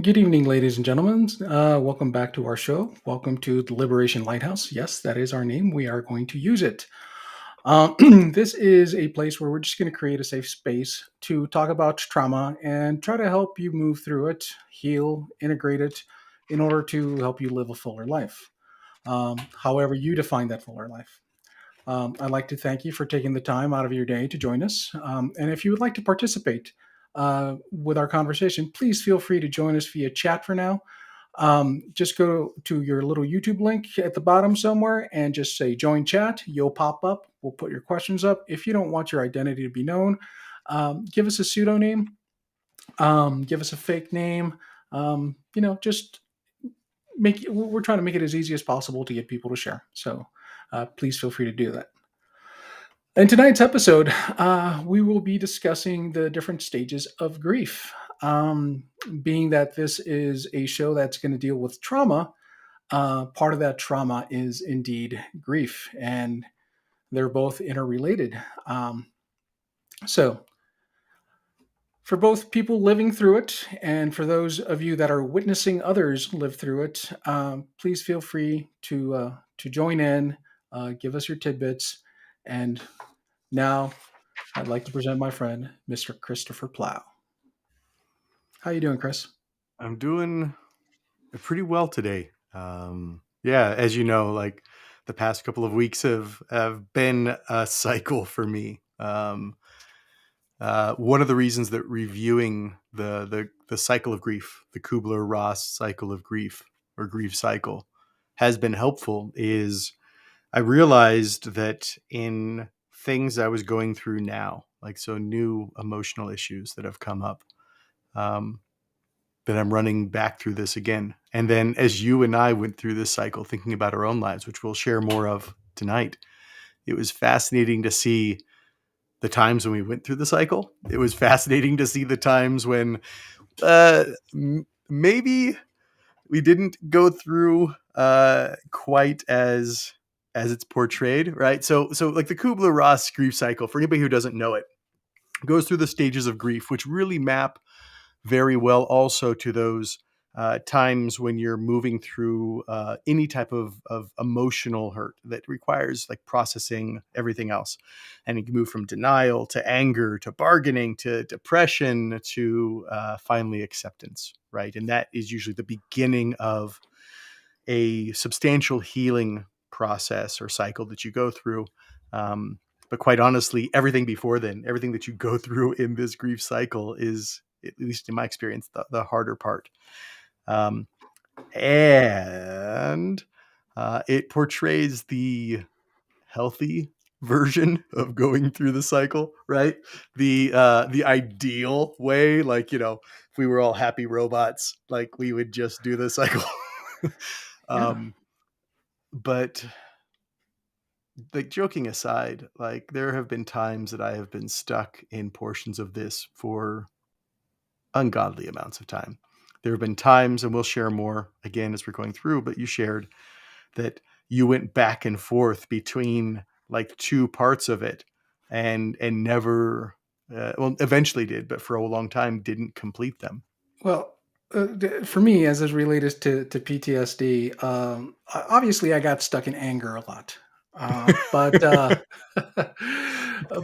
Good evening, ladies and gentlemen. Welcome back to our show. Welcome to the Liberation Lighthouse. Yes, that is our name. We are going to use it. This is a place where we're just going to create a safe space to talk about trauma and try to help you move through it, heal, integrate it in order to help you live a fuller life, however you define that fuller life. I'd like to thank you for taking the time out of your day to join us. And if you would like to participate with our conversation, please feel free to join us via chat for now. Just go to your little YouTube link at the bottom somewhere and just say join chat. You'll pop up. We'll put your questions up. If you don't want your identity to be known, give us a pseudonym, give us a fake name. Just we're trying to make it as easy as possible to get people to share. So please feel free to do that. In tonight's episode, we will be discussing the different stages of grief. Being that this is a show that's going to deal with trauma, part of that trauma is indeed grief, and they're both interrelated. So, for both people living through it and for those of you that are witnessing others live through it, please feel free to join in, give us your tidbits, and now I'd like to present my friend, Mr. Christopher Plow. How you doing, Chris? I'm doing pretty well today. Yeah, as you know, like the past couple of weeks have been a cycle for me. One of the reasons that reviewing the cycle of grief, the Kubler-Ross cycle of grief or grief cycle, has been helpful is I realized that in things I was going through now, like so new emotional issues that have come up. Um, that I'm running back through this again. And then as you and I went through this cycle, thinking about our own lives, which we'll share more of tonight, it was fascinating to see the times when we went through the cycle. It was fascinating to see the times when uh, maybe we didn't go through quite as it's portrayed, right? So like the Kubler-Ross grief cycle, for anybody who doesn't know it, goes through the stages of grief, which really map very well also to those times when you're moving through any type of emotional hurt that requires like processing everything else. And you can move from denial to anger to bargaining to depression to finally acceptance, right? And that is usually the beginning of a substantial healing process or cycle that you go through. But quite honestly, everything before then, everything that you go through in this grief cycle is, at least in my experience, the harder part. And it portrays the healthy version of going through the cycle, right? The ideal way, like, if we were all happy robots, like we would just do the cycle. Yeah. But like joking aside, like there have been times that I have been stuck in portions of this for ungodly amounts of time. There have been times, and we'll share more again as we're going through, but you shared that you went back and forth between like two parts of it and never, well, eventually did, but for a long time didn't complete them. Well, for me, as is related to PTSD, obviously I got stuck in anger a lot. But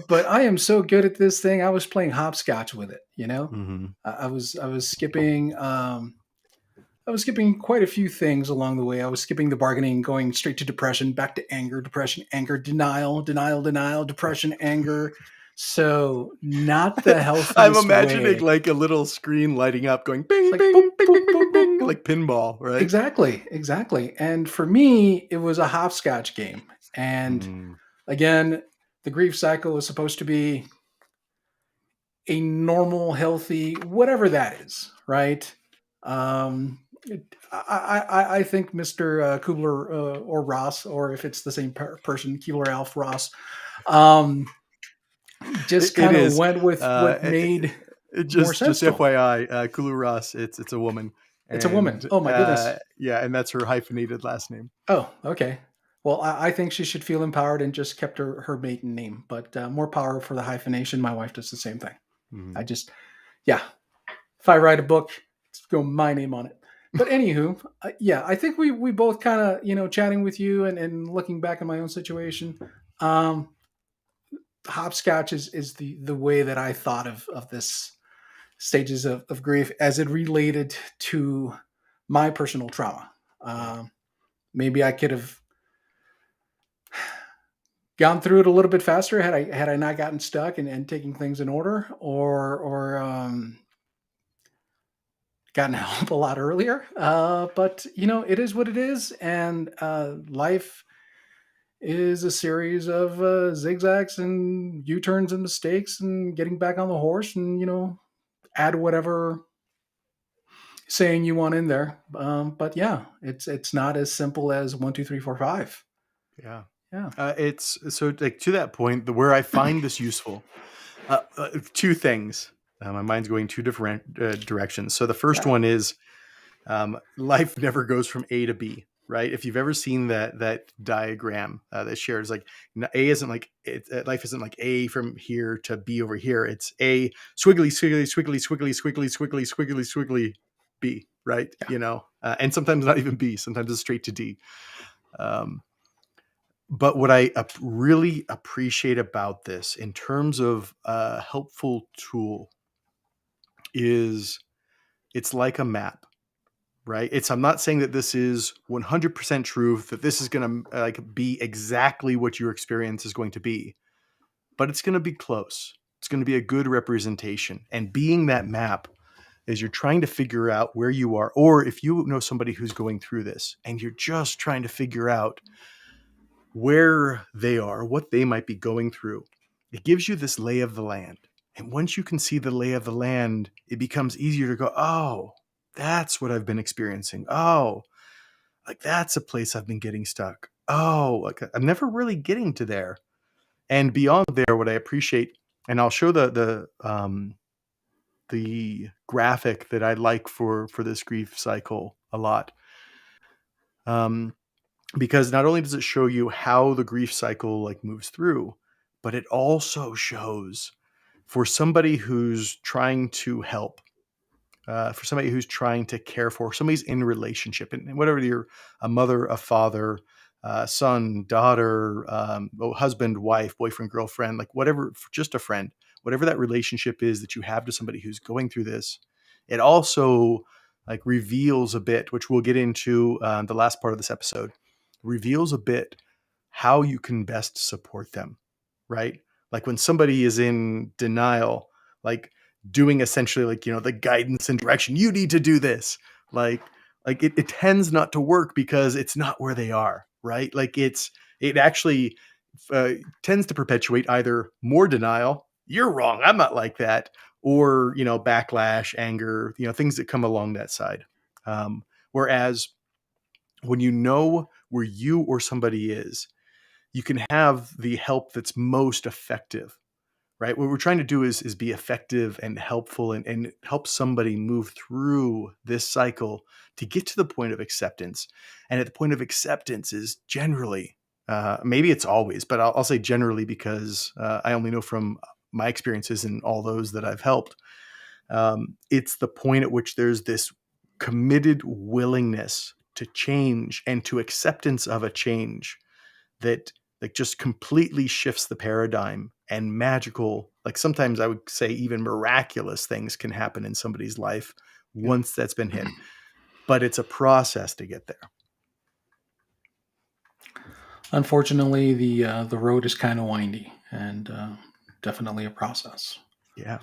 but I am so good at this thing. I was playing hopscotch with it. Mm-hmm. I was skipping. I was skipping quite a few things along the way. I was skipping the bargaining, going straight to depression, back to anger, depression, anger, denial, denial, denial, depression, anger. So not the I'm healthiest imagining way. like a little screen lighting up going It's bing, like boop, bing, bing, boop, bing, boop, bing, boop, bing, boop. like pinball, right? Exactly, exactly. And for me, it was a hopscotch game. And Mm. again, the grief cycle is supposed to be a normal, healthy, whatever that is, right? I think Mr. Kubler or Ross, or if it's the same person, Kubler Alf Ross, um, just It kind of is. went with Uh, what it, made more just sense to him. FYI, Kulu Ross, it's a woman, It's a woman. and Oh my goodness. yeah, and that's her hyphenated last name. Oh, okay. Well, I think she should feel empowered and just kept her maiden name, but more power for the hyphenation. My wife does the same thing. Mm-hmm. I just, yeah. If I write a book, go my name on it. But anywho, yeah, I think we both kind of, chatting with you and looking back at my own situation. Um, Hopscotch is the way that I thought of this stages of grief as it related to my personal trauma. Yeah. Maybe I could have gone through it a little bit faster had I not gotten stuck and taking things in order, or gotten help a lot earlier. But it is what it is, and life is a series of zigzags and U-turns and mistakes and getting back on the horse, and add whatever saying you want in there. But yeah, it's not as simple as 1, 2, 3, 4, 5. Yeah. Yeah, It's so like to that point, where I find this useful. Two things. My mind's going two different directions. So the first yeah, one is life never goes from A to B, right? If you've ever seen that diagram that shares, like A isn't like life isn't like A from here to B over here. It's A squiggly squiggly squiggly squiggly squiggly squiggly squiggly squiggly B, right? yeah. And sometimes not even B. Sometimes it's straight to D. Um, but what I really appreciate about this in terms of a helpful tool is it's like a map, right? I'm not saying that this is 100% truth, that this is going to like be exactly what your experience is going to be, but it's going to be close. It's going to be a good representation. And being that map is you're trying to figure out where you are, or if you know somebody who's going through this and you're just trying to figure out where they are, what they might be going through, it gives you this lay of the land. And once you can see the lay of the land, it becomes easier to go, oh, that's what I've been experiencing. Oh, like that's a place I've been getting stuck. Oh, like I'm never really getting to there. And beyond there, what I appreciate, and I'll show the graphic that I like for this grief cycle a lot. Because not only does it show you how the grief cycle like moves through, but it also shows for somebody who's trying to help, for somebody who's trying to care for, somebody's in relationship, and whatever you're, a mother, a father, son, daughter, husband, wife, boyfriend, girlfriend, like whatever, just a friend, whatever that relationship is that you have to somebody who's going through this, it also like reveals a bit, which we'll get into the last part of this episode, reveals a bit how you can best support them, right? Like when somebody is in denial, like doing essentially like, the guidance and direction, you need to do this. Like it tends not to work because it's not where they are, right? Like it actually tends to perpetuate either more denial, you're wrong, I'm not like that, or, backlash, anger, things that come along that side. Whereas when you know where you or somebody is, you can have the help that's most effective, right? What we're trying to do is be effective and helpful and help somebody move through this cycle to get to the point of acceptance. And at the point of acceptance is generally, maybe it's always, but I'll say generally because I only know from my experiences and all those that I've helped. It's the point at which there's this committed willingness to change and to acceptance of a change that like just completely shifts the paradigm, and magical, like sometimes I would say even miraculous things can happen in somebody's life Yeah. once that's been hit, but it's a process to get there. Unfortunately, the road is kind of windy, and definitely a process. Yeah.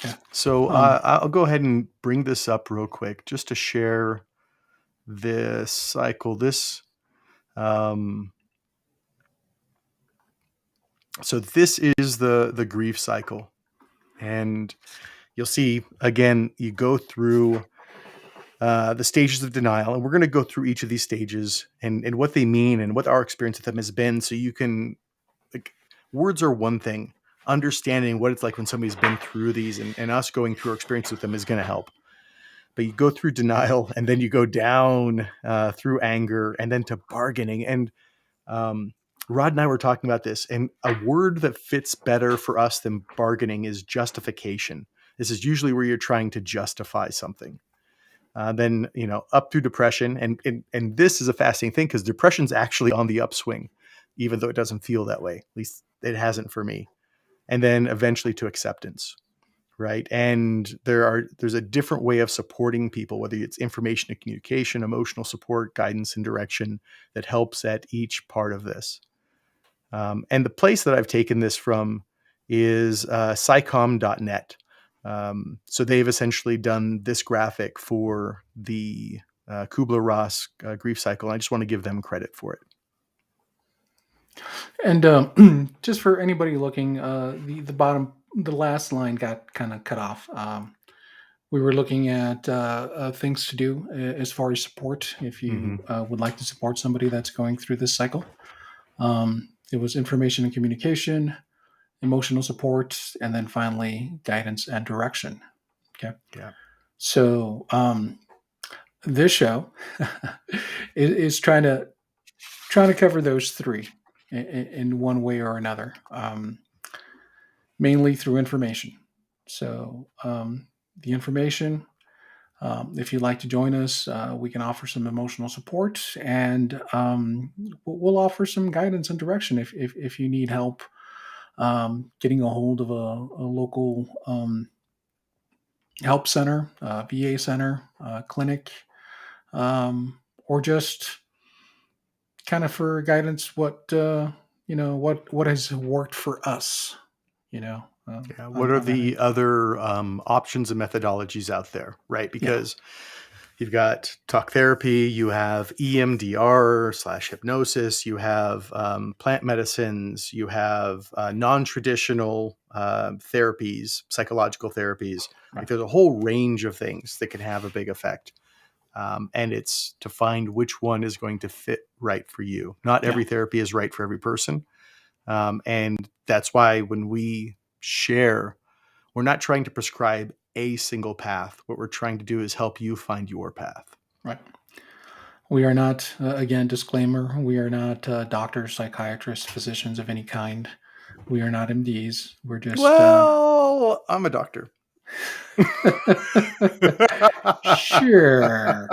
Yeah. So Um, I'll go ahead and bring this up real quick just to share this cycle. Um, so this is the grief cycle, and you'll see again, you go through the stages of denial, and we're going to go through each of these stages and what they mean and what our experience with them has been, so you can, like, words are one thing, understanding what it's like when somebody's been through these and us going through our experience with them is going to help. But you go through denial, and then you go down through anger, and then to bargaining. And um, Rod and I were talking about this, and a word that fits better for us than bargaining is justification. This is usually where you're trying to justify something. then up through depression, and this is a fascinating thing because depression's actually on the upswing, even though it doesn't feel that way. At least it hasn't for me. And then eventually to acceptance, right? And there's a different way of supporting people, whether it's information and communication, emotional support, guidance and direction, that helps at each part of this. And the place that I've taken this from is psychom.net. So they've essentially done this graphic for the Kubler-Ross grief cycle. I just want to give them credit for it. And just for anybody looking, the last line got kind of cut off. We were looking at things to do as far as support. If you would like to support somebody that's going through this cycle, it was information and communication, emotional support, and then finally guidance and direction. Okay. Yeah. So this show is trying to cover those three in one way or another, mainly through information. So the information, if you'd like to join us, we can offer some emotional support, and we'll offer some guidance and direction if you need help getting a hold of a local help center, VA center, clinic, or just kind of for guidance. What has worked for us. Yeah. What are the other options and methodologies out there, right? Because you've got talk therapy, you have EMDR/hypnosis, you have plant medicines, you have non-traditional therapies, psychological therapies. Like there's a whole range of things that can have a big effect. And it's to find which one is going to fit right for you. Not every therapy is right for every person. And that's why when we share, we're not trying to prescribe a single path. What we're trying to do is help you find your path. Right. We are not, again, disclaimer, we are not doctors, psychiatrists, physicians of any kind. We are not MDs. We're just... Well, I'm a doctor. Sure.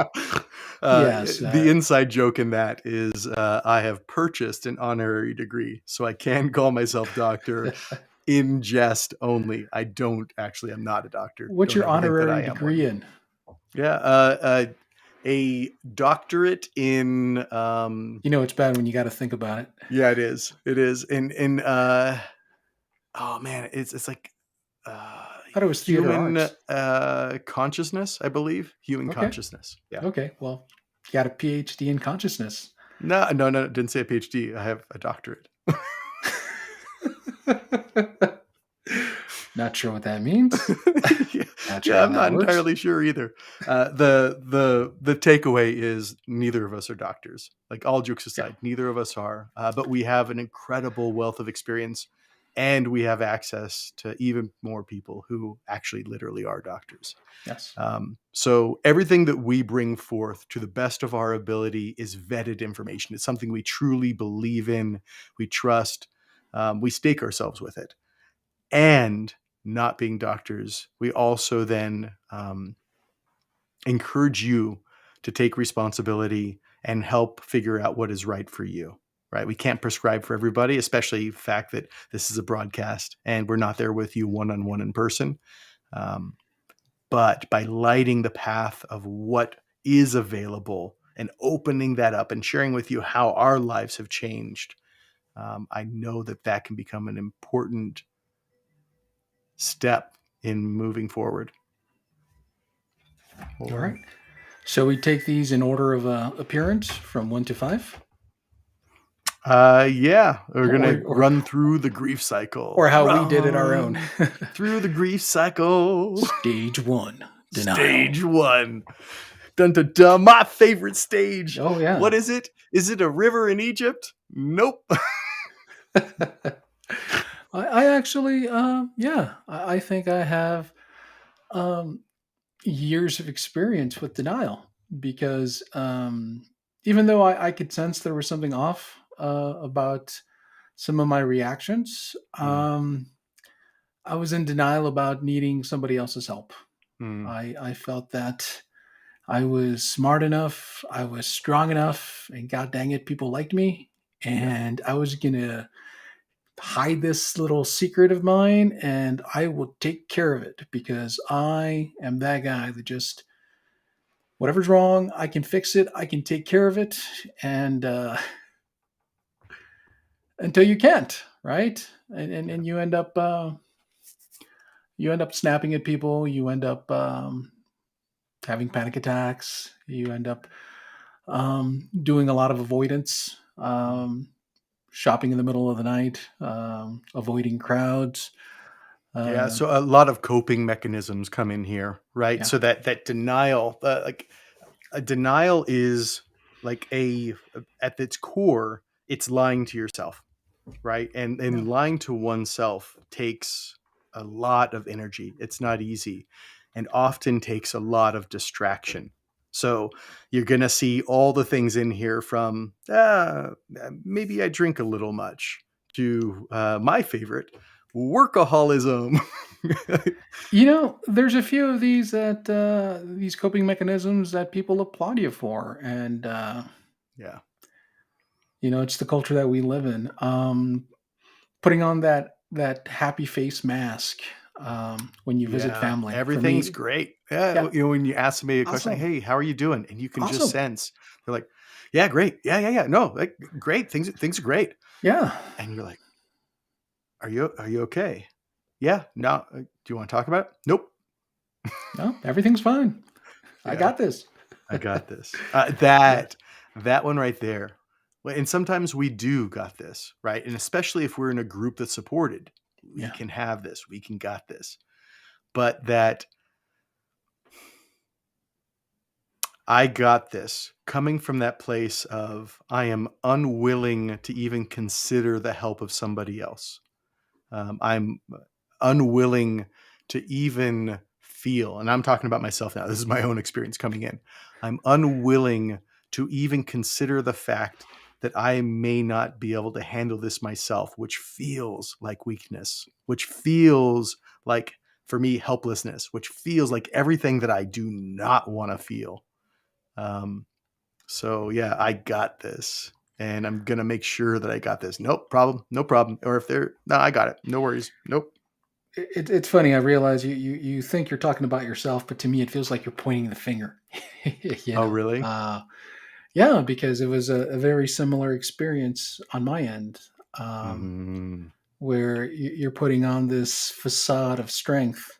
Yes. The inside joke in that is I have purchased an honorary degree, so I can call myself doctor in jest only. I'm not a doctor. What's your honorary degree in? Yeah, a doctorate in... it's bad when you got to think about it. Yeah, it is. It is. In oh man, it's like... I thought it was human consciousness, I believe. Human consciousness. Yeah. Okay. Well, you got a PhD in consciousness. No, didn't say a PhD. I have a doctorate. Not sure what that means. I'm not entirely sure either. The takeaway is neither of us are doctors. Like, all jokes aside, neither of us are. But we have an incredible wealth of experience, and we have access to even more people who actually literally are doctors. Yes. So everything that we bring forth to the best of our ability is vetted information. It's something we truly believe in, we trust, we stake ourselves with it. And not being doctors, we also then encourage you to take responsibility and help figure out what is right for you. Right? We can't prescribe for everybody, especially the fact that this is a broadcast and we're not there with you one-on-one in person. But by lighting the path of what is available and opening that up and sharing with you how our lives have changed, I know that can become an important step in moving forward. All right. So we take these in order of appearance from 1 to 5? We're going to run through the grief cycle. Or how we did it our own. Through the grief cycle. Stage 1. Denial. Stage 1. Dun, dun, dun, my favorite stage. Oh, yeah. What is it? Is it a river in Egypt? Nope. I actually, I think I have years of experience with denial, because even though I could sense there was something off about some of my reactions, I was in denial about needing somebody else's help. I felt that I was smart enough, I was strong enough, and god dang it, people liked me. Yeah. And I was gonna hide this little secret of mine and I will take care of it because I am that guy that just whatever's wrong, I can fix it, I can take care of it, and until you can't, right? Yeah. And you end up snapping at people, you end up having panic attacks, you end up doing a lot of avoidance, shopping in the middle of the night, avoiding crowds. Yeah, Uh, so a lot of coping mechanisms come in here, right? yeah, So that denial, like a denial is like a at its core, it's lying to yourself, right? yeah. And lying to oneself takes a lot of energy. It's not easy, and often takes a lot of distraction. So you're gonna see all the things in here from maybe I drink a little much to my favorite, workaholism. There's a few of these coping mechanisms that people applaud you for, and Yeah. it's the culture that we live in. Putting on that happy face mask when you visit Yeah, family. For everything's me, great. Yeah, yeah, when you ask somebody a question like, awesome, "Hey, how are you doing?" and you can just awesome, sense they're like, "Yeah, great. Yeah, yeah, yeah. No, like great. Things are great." yeah. And you're like, "Are you okay?" "Yeah. No. Do you want to talk about it?" "Nope." No, everything's fine. I Yeah, got this. I got this. Yeah, That one right there. Well, and sometimes we do got this, right? And especially if we're in a group that's supported, we yeah, can have this. We can got this. But that I got this coming from that place of I am unwilling to even consider the help of somebody else. I'm unwilling to even feel, and I'm talking about myself now. This is my own experience coming in. I'm unwilling to even consider the fact that I may not be able to handle this myself, which feels like weakness, which feels like, for me, helplessness, which feels like everything that I do not want to feel. Um, so yeah, I got this, and I'm gonna make sure that I got this. Nope, problem, no problem. Or if they're no, I got it. No worries. Nope. it's funny. I realize you think you're talking about yourself, but to me, it feels like you're pointing the finger. you Oh know, really? uh, yeah, because it was a very similar experience on my end, Hmm. where you're putting on this facade of strength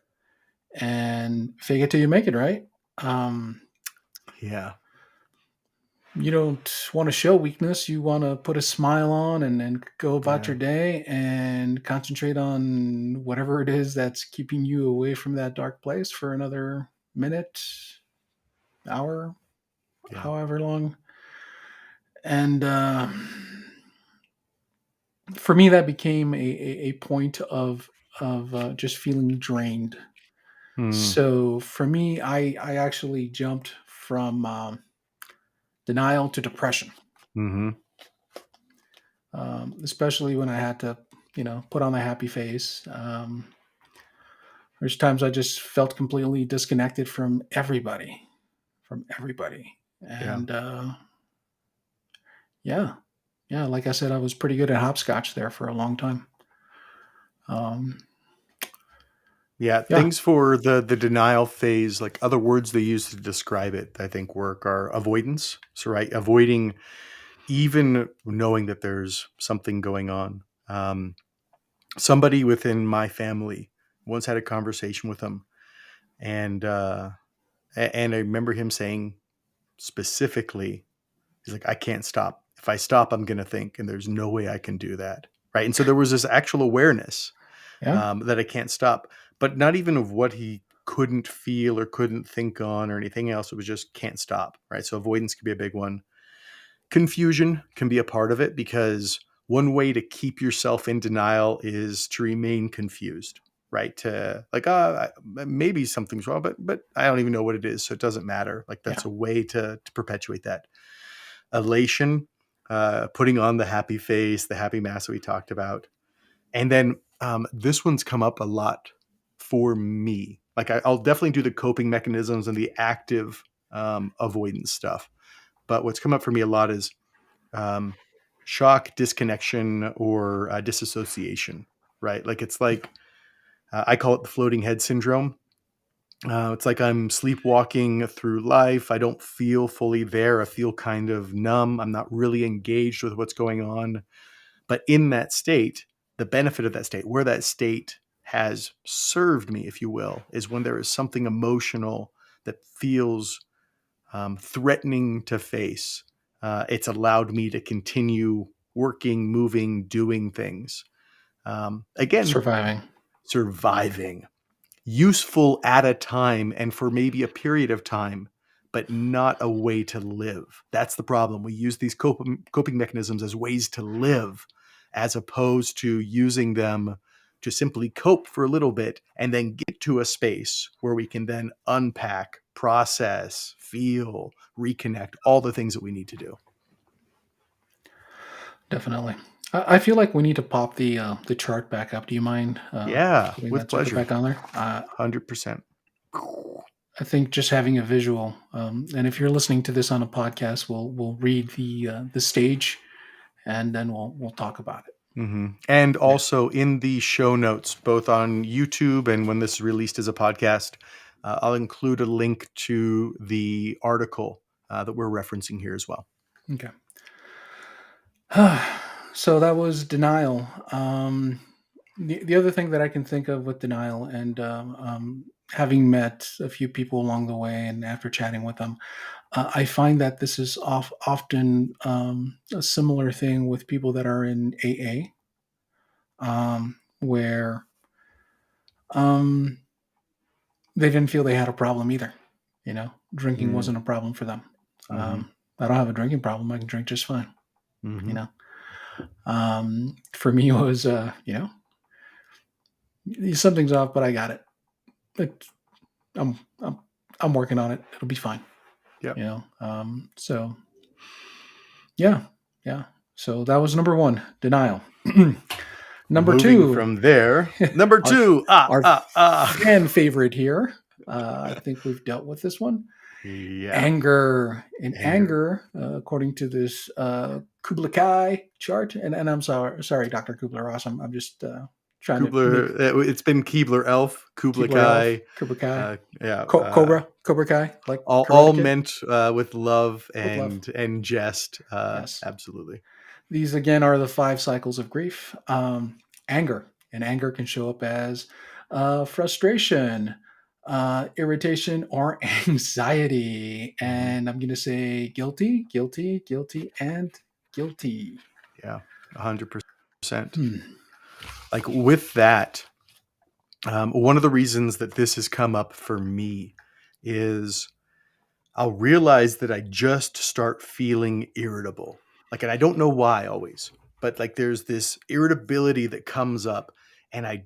and fake it till you make it, right? Um, Yeah, you don't want to show weakness. You want to put a smile on and go about yeah, your day and concentrate on whatever it is that's keeping you away from that dark place for another minute, hour, yeah. however long. And for me, that became a point of just feeling drained. Hmm. So for me, I actually jumped from denial to depression, Hmm. especially when I had to, put on the happy face. There's times I just felt completely disconnected from everybody, Yeah, and yeah, yeah. Like I said, I was pretty good at hopscotch there for a long time. Um, yeah. yeah, Things for the denial phase, like other words they use to describe it, I think work are avoidance. So right, avoiding even knowing that there's something going on. Somebody within my family once had a conversation with him, and and I remember him saying specifically, he's like, I can't stop. If I stop, I'm going to think, and there's no way I can do that. Right. And so there was this actual awareness yeah, that I can't stop, but not even of what he couldn't feel or couldn't think on or anything else. It was just can't stop. Right. So avoidance can be a big one. Confusion can be a part of it because one way to keep yourself in denial is to remain confused, right? To like, maybe something's wrong, but I don't even know what it is, so it doesn't matter. Like yeah, that's a way to perpetuate that elation, putting on the happy face, the happy mask that we talked about, and then this one's come up a lot for me. Like I'll definitely do the coping mechanisms and the active avoidance stuff. But what's come up for me a lot is um, shock, disconnection, or disassociation, right? Like it's like I call it the floating head syndrome. It's like I'm sleepwalking through life. I don't feel fully there. I feel kind of numb. I'm not really engaged with what's going on. But in that state, the benefit of that state, where that state has served me, if you will, is when there is something emotional that feels threatening to face. It's allowed me to continue working, moving, doing things. Again, Surviving. surviving, useful at a time and for maybe a period of time, but not a way to live. That's the problem. We use these coping mechanisms as ways to live, as opposed to using them to simply cope for a little bit and then get to a space where we can then unpack, process, feel, reconnect, all the things that we need to do. Definitely. I feel like we need to pop the chart back up. Do you mind Yeah, putting with that chart pleasure. back on there? 100%. I think just having a visual, and if you're listening to this on a podcast, we'll read the stage, and then we'll talk about it. Mm-hmm. And Yeah. also in the show notes, both on YouTube and when this is released as a podcast, I'll include a link to the article that we're referencing here as well. Okay. So that was denial. The other thing that I can think of with denial, and having met a few people along the way, and after chatting with them, I find that this is often a similar thing with people that are in AA, where um, they didn't feel they had a problem either. Drinking Mm. wasn't a problem for them. Mm-hmm. I don't have a drinking problem. I can drink just fine. You Mm-hmm. know, for me, it was something's off, but I got it. Like, I'm I'm I'm working on it. It'll be fine. Yep. So yeah, yeah. So that was number one, denial. Number Moving two, from there, number our two, our fan favorite here. I think we've dealt with this one. yeah, Anger. In anger. anger, according to this Kubler chart, and I'm sorry, Dr. Kubler Ross. I'm just trying to make Kubler, it's been Keebler Elf, Kubla Keebler Elf, Kai, Kubler Kai, yeah, Cobra Kai, like all Karate Kid. meant with love With love. and jest. Yes. Absolutely. These again are the 5 cycles of grief. Anger, and anger can show up as frustration, irritation, or anxiety. Mm-hmm. And I'm going to say guilty, guilty, guilty, and guilty. Yeah, 100%. Hmm. Like with that, one of the reasons that this has come up for me is I'll realize that I just start feeling irritable. Like, and I don't know why always, but like there's this irritability that comes up, and I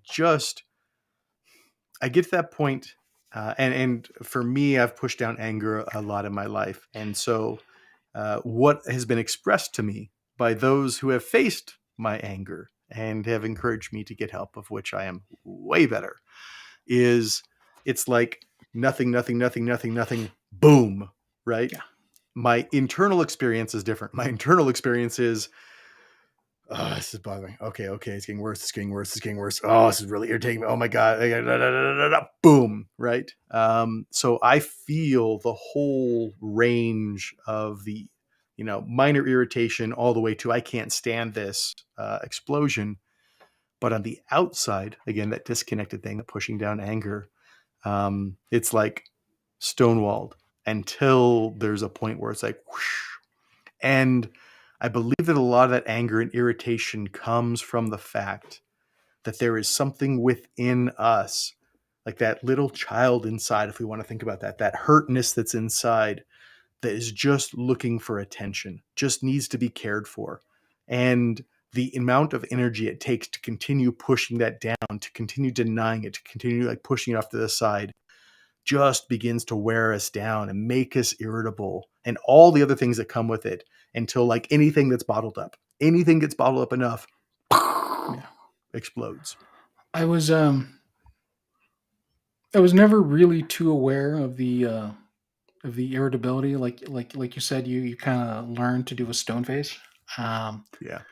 get to that point, and for me, I've pushed down anger a lot in my life, and so what has been expressed to me by those who have faced my anger and have encouraged me to get help, of which I am way better, is it's like nothing, nothing, nothing, nothing, nothing, boom, right? Yeah. My internal experience is different. My internal experience is, oh, this is bothering me. Okay, it's getting worse. It's getting worse. It's getting worse. Oh, this is really irritating me. Oh my God. Boom. Right. So I feel the whole range of the, minor irritation all the way to I can't stand this explosion. But on the outside, again, that disconnected thing, that pushing down anger, it's like stonewalled until there's a point where it's like, whoosh. And I believe that a lot of that anger and irritation comes from the fact that there is something within us, like that little child inside, if we want to think about that hurtness that's inside that is just looking for attention, just needs to be cared for. And the amount of energy it takes to continue pushing that down, to continue denying it, to continue like pushing it off to the side, just begins to wear us down and make us irritable and all the other things that come with it, until like anything gets bottled up enough, Yeah. explodes. I was I was never really too aware of of the irritability, like you said, you kind of learn to do a stone face. Um, Yeah.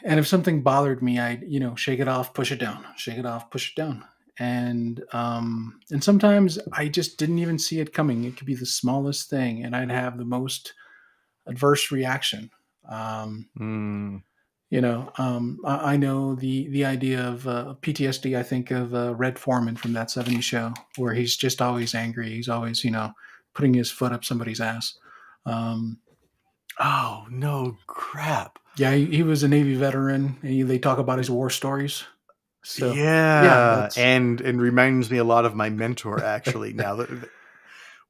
and if something bothered me, I'd shake it off, push it down, shake it off, push it down, and sometimes I just didn't even see it coming. It could be the smallest thing, and I'd have the most adverse reaction. Um, Mm. I know the idea of PTSD. I think of Red Foreman from that '70s show, where he's just always angry. He's always, putting his foot up somebody's ass. Um, Oh, no crap. yeah, he was a Navy veteran. They talk about his war stories. So yeah, Yeah, that's and reminds me a lot of my mentor actually. Now that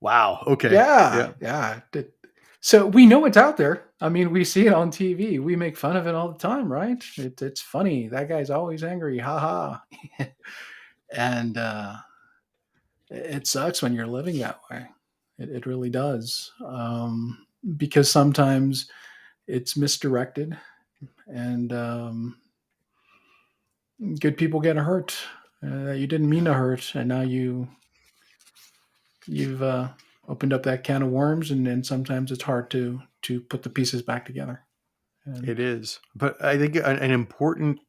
wow, okay, yeah, yeah, yeah. So we know it's out there. I mean, we see it on TV. We make fun of it all the time, right? It's funny. That guy's always angry. Ha ha. And it sucks when you're living that way. It really does. Because sometimes it's misdirected, and good people get hurt that you didn't mean to hurt, and now you've opened up that can of worms, and sometimes it's hard to put the pieces back together. And it is. But I think an important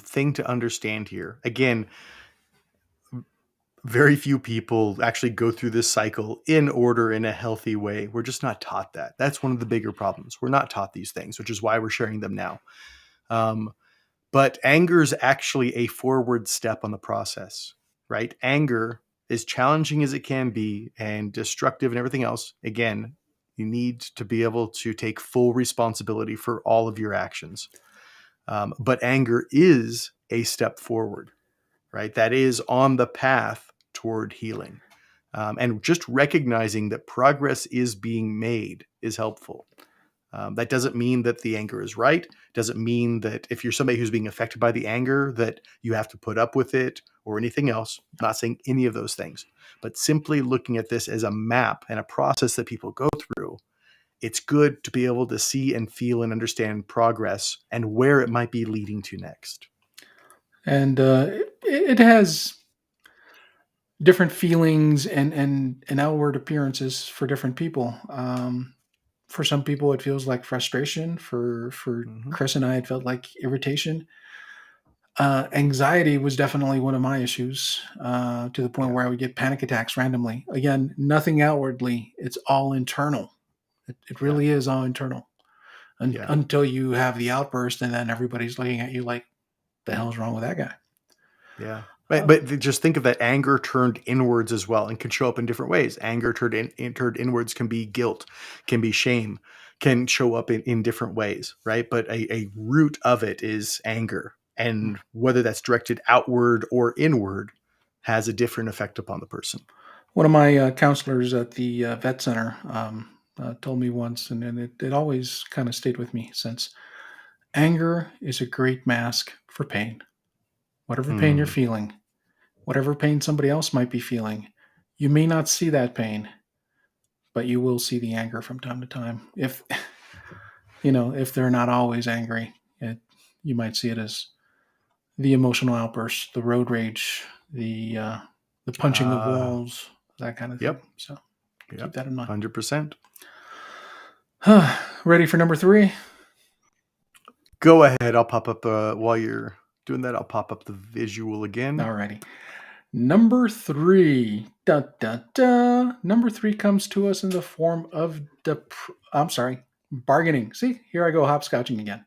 thing to understand here, again, very few people actually go through this cycle in order in a healthy way. We're just not taught that. That's one of the bigger problems. We're not taught these things, which is why we're sharing them now. Um, But anger is actually a forward step on the process, right? Anger, as challenging as it can be and destructive and everything else, again, you need to be able to take full responsibility for all of your actions. But anger is a step forward, right? That is on the path toward healing. And just recognizing that progress is being made is helpful. That doesn't mean that the anger is right. Doesn't mean that if you're somebody who's being affected by the anger, that you have to put up with it or anything else. Not saying any of those things, but simply looking at this as a map and a process that people go through. It's good to be able to see and feel and understand progress and where it might be leading to next. it has different feelings and outward appearances for different people. For some people, it feels like frustration. For Mm-hmm. Chris and I, it felt like irritation. Anxiety was definitely one of my issues, to the point Yeah. where I would get panic attacks randomly. Again, nothing outwardly; it's all internal. It Yeah. really is all internal. Yeah. Until you have the outburst, and then everybody's looking at you like, "The hell's wrong with that guy?" Yeah. But just think of that anger turned inwards as well and can show up in different ways. Anger turned inwards can be guilt, can be shame, can show up in different ways, right? But a root of it is anger. And whether that's directed outward or inward has a different effect upon the person. One of my counselors at the vet center told me once, and it always kind of stayed with me since anger is a great mask for pain. Whatever pain you're Mm. feeling, whatever pain somebody else might be feeling, you may not see that pain, but you will see the anger from time to time. If if they're not always angry, you might see it as the emotional outbursts, the road rage, the punching of Uh, walls, that kind of thing. yep. So keep Yep. that in mind. 100%. Ready for number three? Go ahead. I'll pop up while you're doing that. I'll pop up the visual again. Alrighty. Number three. Da, da, da. Number three comes to us in the form of I'm sorry, bargaining. See, here I go hopscotching again.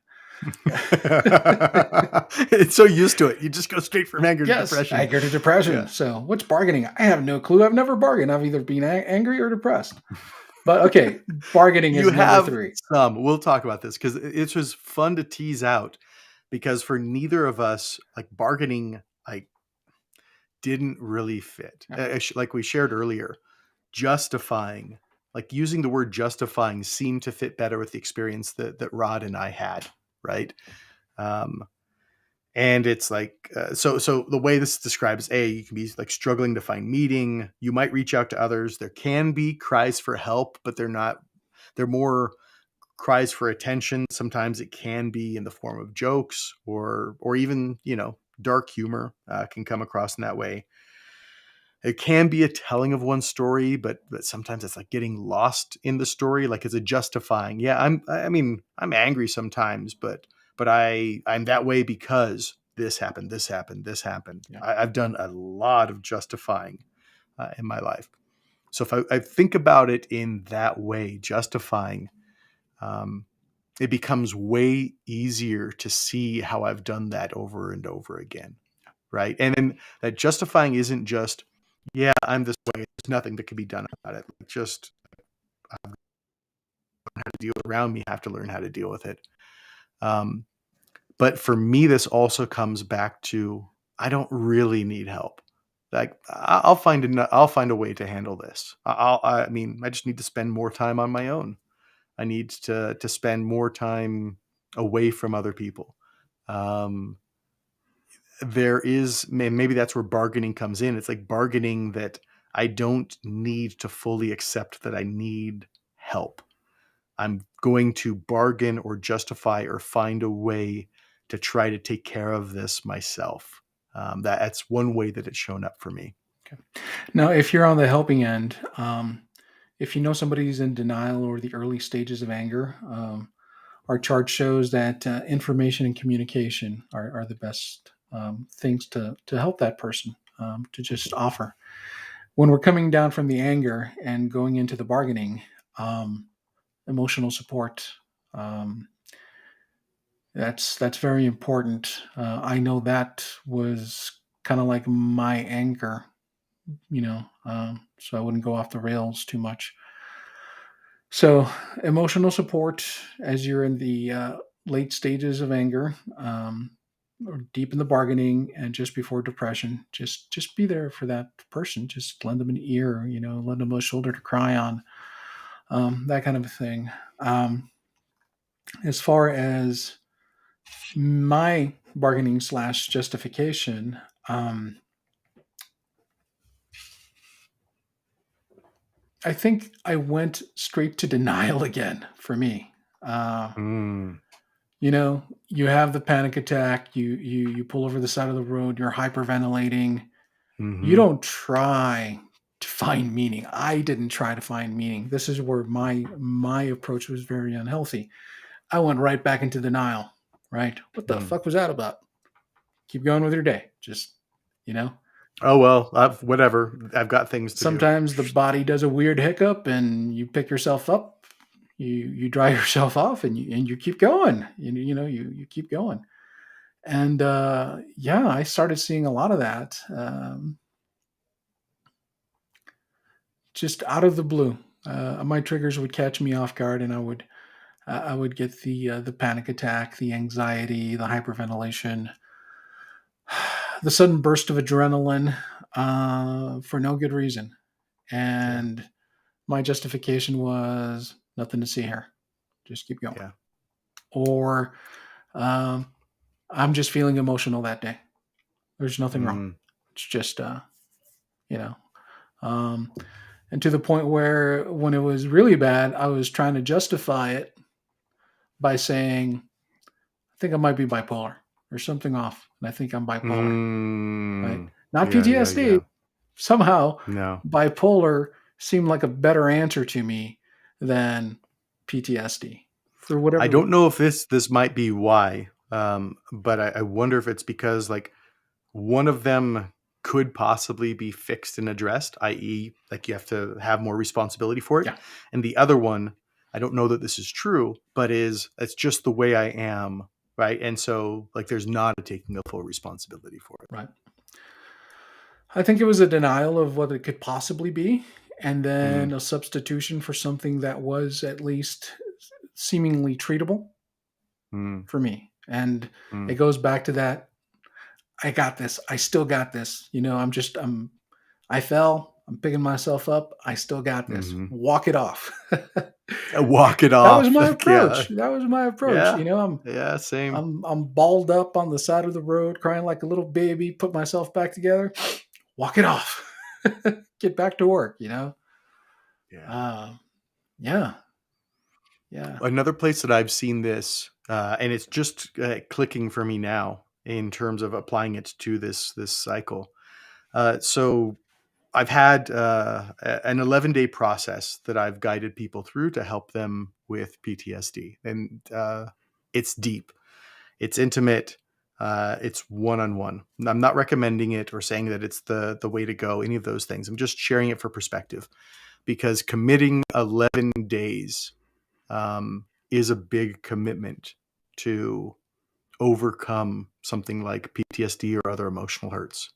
It's so used to it. You just go straight from anger to Yes, depression. anger to depression. Yeah. So, what's bargaining? I have no clue. I've never bargained. I've either been angry or depressed. But okay, bargaining You is number have three. some. We'll talk about this because it was fun to tease out because for neither of us, like bargaining, like didn't really fit. Yeah. Like we shared earlier, justifying, like using the word justifying seemed to fit better with the experience that Rod and I had, right? Um, and it's like so the way this is described is you can be like struggling to find meaning. You might reach out to others. There can be cries for help, but they're more cries for attention. Sometimes it can be in the form of jokes or even dark humor can come across in that way. it can be a telling of one story, but sometimes it's like getting lost in the story. Like, it's a justifying. Yeah, I mean, I'm angry sometimes, but I'm that way because this happened, this happened, this happened. Yeah. I've done a lot of justifying in my life. So if I think about it in that way, justifying, um, it becomes way easier to see how I've done that over and over again. Right. And then that justifying isn't just, yeah, I'm this way. There's nothing that can be done about it. Just how to deal around me, have to learn how to deal with it. Um, but for me, this also comes back to, I don't really need help. Like, I'll find a way to handle this. I mean, I just need to spend more time on my own. I need to spend more time away from other people. Um, there is, maybe that's where bargaining comes in. It's like bargaining that I don't need to fully accept that I need help. I'm going to bargain or justify or find a way to try to take care of this myself. That's one way that it's shown up for me. Okay. Now, if you're on the helping end, if you know somebody's in denial or the early stages of anger, our chart shows that information and communication are the best things to help that person, to just offer. When we're coming down from the anger and going into the bargaining, um, emotional support, um, that's very important. I know that was kind of like my anger, so I wouldn't go off the rails too much. So, emotional support as you're in the late stages of anger, or deep in the bargaining, and just before depression. Just be there for that person. Just lend them an ear. Lend them a shoulder to cry on. That kind of a thing. As far as my bargaining slash justification, I think I went straight to denial again for me. Uh, Mm, you have the panic attack. You pull over the side of the road. You're hyperventilating. You hmm don't try to find meaning. I didn't try to find meaning. This is where my approach was very unhealthy. I went right back into denial. Right? What the mm. fuck was that about? Keep going with your day. Just you know. Oh, well, whatever. I've got things to do. Sometimes the body does a weird hiccup, and you pick yourself up. You dry yourself off, and you keep going. You keep going. And yeah, I started seeing a lot of that, just out of the blue. My triggers would catch me off guard, and I would get the panic attack, the anxiety, the hyperventilation, the sudden burst of adrenaline, for no good reason. Yeah, And my justification was nothing to see here. Just keep going. yeah. Or um, I'm just feeling emotional that day. There's nothing wrong. Mm, It's just you know. Um, and to the point where when it was really bad, I was trying to justify it by saying, I think I might be bipolar. There's something off, and I think I'm bipolar, right? mm. Not Yeah, yeah, PTSD. yeah. Somehow, No, bipolar seemed like a better answer to me than PTSD for I whatever don't reason. know if this might be why, but I wonder if it's because, like, one of them could possibly be fixed and addressed, i.e., like, you have to have more responsibility for it, Yeah, and the other one, I don't know that this is true, but it's just the way I am, right? And so, like, there's not a taking a full responsibility for it. right. I think it was a denial of what it could possibly be, and then Mm, a substitution for something that was at least seemingly treatable mm, for me. And it mm, goes back to that, I got this. I still got this. I fell. I'm picking myself up. I still got this. mhm. Walk it off. Walk it That was off, my like, yeah, approach. That was my approach. yeah, yeah, same. I'm balled up on the side of the road, crying like a little baby. Put myself back together. Walk it off. Get back to work. Yeah. Uh, yeah, yeah, Another place that I've seen this, and it's just clicking for me now in terms of applying it to this cycle. So I've had an 11-day process that I've guided people through to help them with PTSD, and it's deep, it's intimate, it's one-on-one. I'm not recommending it or saying that it's the way to go. Any of those things. I'm just sharing it for perspective, because committing 11 days is a big commitment to overcome something like PTSD or other emotional hurts.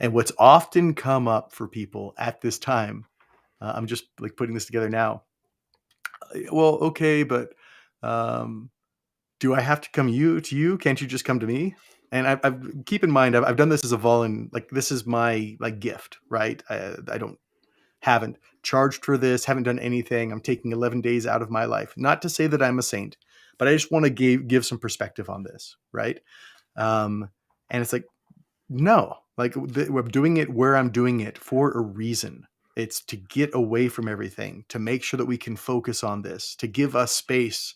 And what's often come up for people at this time, I'm just like putting this together now. Well, okay, but um, do I have to come to you? Can't you just come to me? And I've keep in mind, I've done this as a like this is my gift, right? I haven't charged for this, haven't done anything. I'm taking 11 days out of my life. Not to say that I'm a saint, but I just want to give some perspective on this, right? Um, and it's like, no, like we're doing it where I'm doing it for a reason. It's to get away from everything, to make sure that we can focus on this, to give us space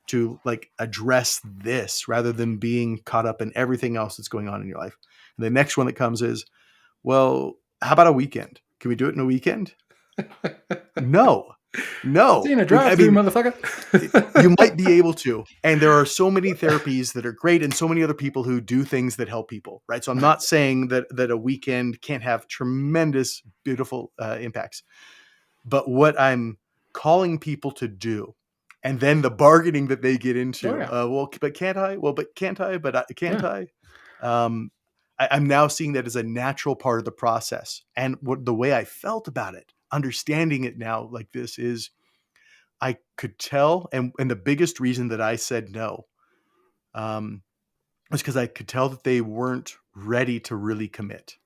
to like address this rather than being caught up in everything else that's going on in your life. And the next one that comes is, well, how about a weekend? Can we do it in a weekend? No, This no. ain't a I drive-through, mean, motherfucker. you might be able to. And there are so many therapies that are great and so many other people who do things that help people, right? So I'm Right. not saying that a weekend can't have tremendous, beautiful impacts. But what I'm calling people to do, and then the bargaining that they get Oh into, yeah. well, but can't I? Well, but can't I? But can't Yeah. I? Um, I'm now seeing that as a natural part of the process. And what the way I felt about it, understanding it now like this, is I could tell, and the biggest reason that I said no um, was because I could tell that they weren't ready to really commit.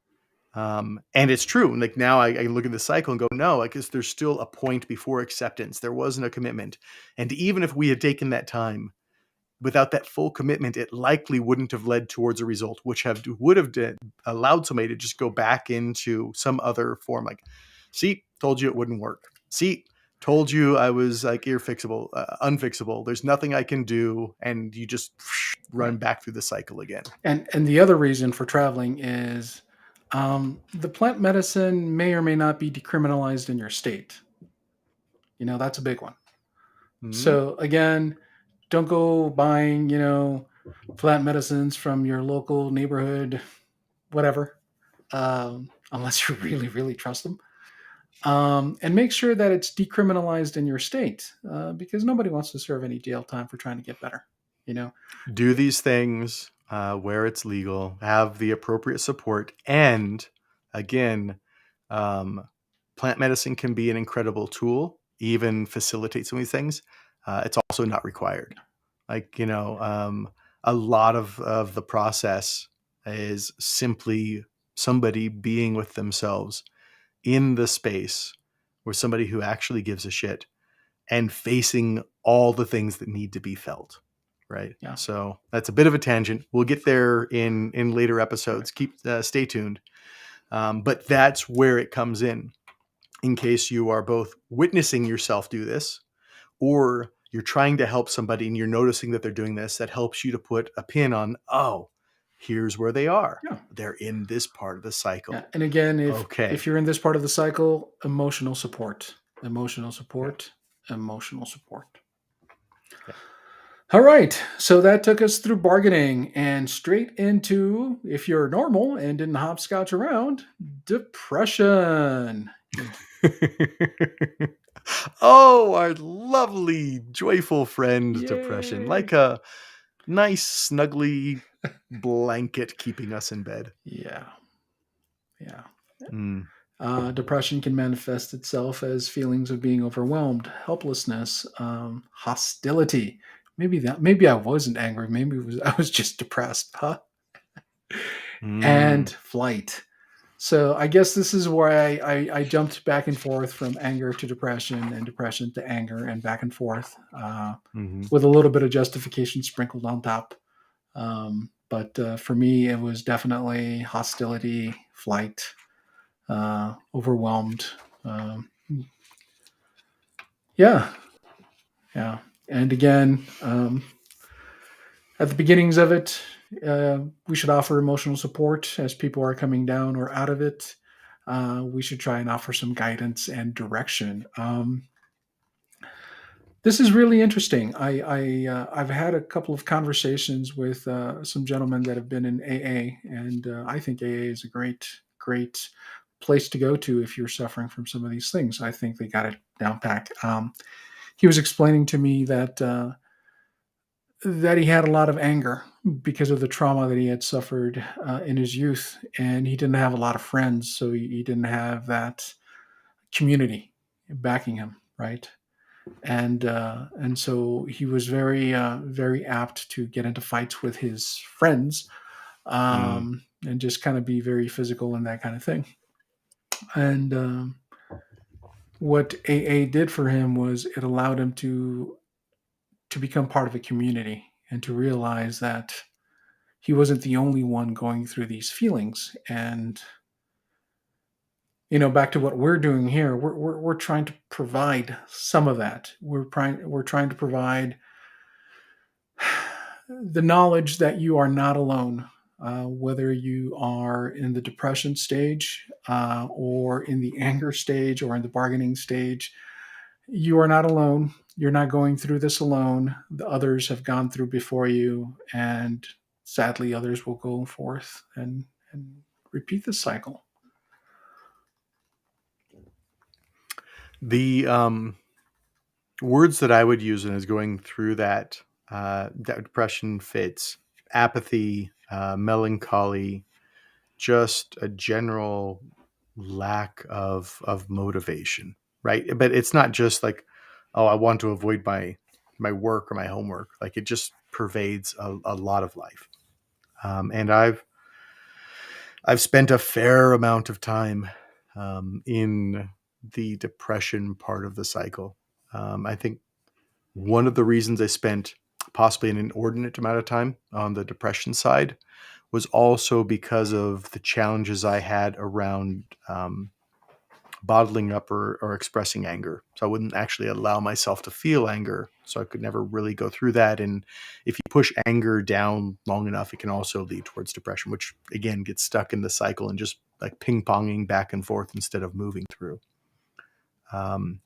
And it's true. Like now I look at the cycle and go, no, I guess there's still a point before acceptance. There wasn't a commitment. And even if we had taken that time without that full commitment, it likely wouldn't have led towards a result, which would have allowed somebody to just go back into some other form. Like, see, told you it wouldn't work. See, told you I was like unfixable. There's nothing I can do. And you just Right. run back through the cycle again. And the other reason for traveling is the plant medicine may or may not be decriminalized in your state. That's a big one. Mhm. So again, don't go buying, plant medicines from your local neighborhood, whatever, unless you really, really trust them. And make sure that it's decriminalized in your state, because nobody wants to serve any jail time for trying to get better. You know, Do these things where it's legal, have the appropriate support, and again, um, plant medicine can be an incredible tool, even facilitate some of these things. It's also not required. Like, a lot of the process is simply somebody being with themselves in the space where somebody who actually gives a shit and facing all the things that need to be felt, right? yeah, So that's a bit of a tangent. We'll get there in later episodes. correct. Stay tuned. But that's where it comes in case you are both witnessing yourself do this, or you're trying to help somebody and you're noticing that they're doing this. That helps you to put a pin on, oh, here's where they are. Yeah, They're in this part of the yeah. cycle. And again, if Okay. you're in this part of the cycle, emotional support, emotional support, emotional support. Yeah. All right. So that took us through bargaining and straight into, if you're normal and didn't hopscotch around, depression. Oh, our lovely, joyful friend, depression. Yay. Like a nice, snuggly blanket keeping us in bed. Yeah. Yeah. Mm. Depression can manifest itself as feelings of being overwhelmed, helplessness, hostility. Maybe I wasn't angry. Maybe I was just depressed, huh? And Mm. flight. So I guess this is where I jumped back and forth from anger to depression and depression to anger and back and forth, Hmm. with a little bit of justification sprinkled on top. But for me, it was definitely hostility, flight, overwhelmed. Um, yeah, yeah. And again, at the beginnings of it, we should offer emotional support as people are coming down or out of it. we should try and offer some guidance and direction. This is really interesting. I've had a couple of conversations with some gentlemen that have been in AA, and I think AA is a great place to go to if you're suffering from some of these things. I think they got it down packed. He was explaining to me that he had a lot of anger because of the trauma that he had suffered in his youth, and he didn't have a lot of friends, so he didn't have that community backing him, right? And so he was very apt to get into fights with his friends, Mm, and just kind of be very physical and that kind of thing. And what AA did for him was it allowed him to become part of a community and to realize that he wasn't the only one going through these feelings. And back to what we're doing here, we're trying to provide some of that. We're trying to provide the knowledge that you are not alone, whether you are in the depression stage, or in the anger stage, or in the bargaining stage. You are not alone. You're not going through this alone. The others have gone through before you, and sadly, others will go forth and repeat the cycle. the words that I would use when I was going through that depression fits, apathy, melancholy, just a general lack of motivation, right? But it's not just like, oh, I want to avoid my work or my homework. Like it just pervades a lot of life. And I've spent a fair amount of time in the depression part of the cycle. I think one of the reasons I spent possibly an inordinate amount of time on the depression side was also because of the challenges I had around bottling up or expressing anger. So I wouldn't actually allow myself to feel anger. So I could never really go through that. And if you push anger down long enough, it can also lead towards depression, which again gets stuck in the cycle and just like ping ponging back and forth instead of moving through. Um,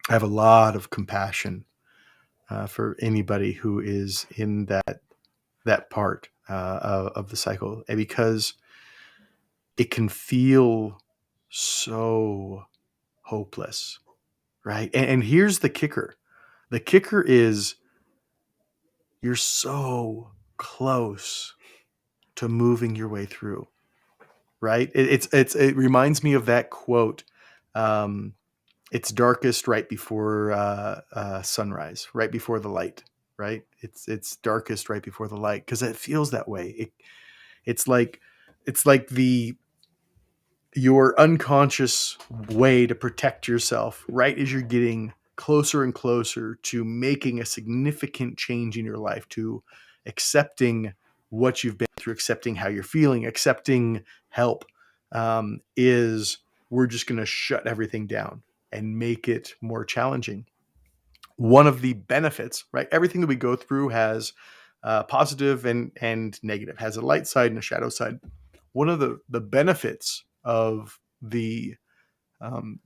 I have a lot of compassion for anybody who is in that part of the cycle, and because it can feel so hopeless, right? And here's the kicker: the kicker is you're so close to moving your way through, right? It reminds me of that quote. Um, it's darkest right before sunrise, right before the light, right? It's darkest right before the light because it feels that way. It's like it's like the your unconscious way to protect yourself right as you're getting closer and closer to making a significant change in your life, to accepting what you've been through, accepting how you're feeling, accepting help, is we're just going to shut everything down and make it more challenging. One of the benefits, right? Everything that we go through has positive and negative, has a light side and a shadow side. One of the benefits of the um,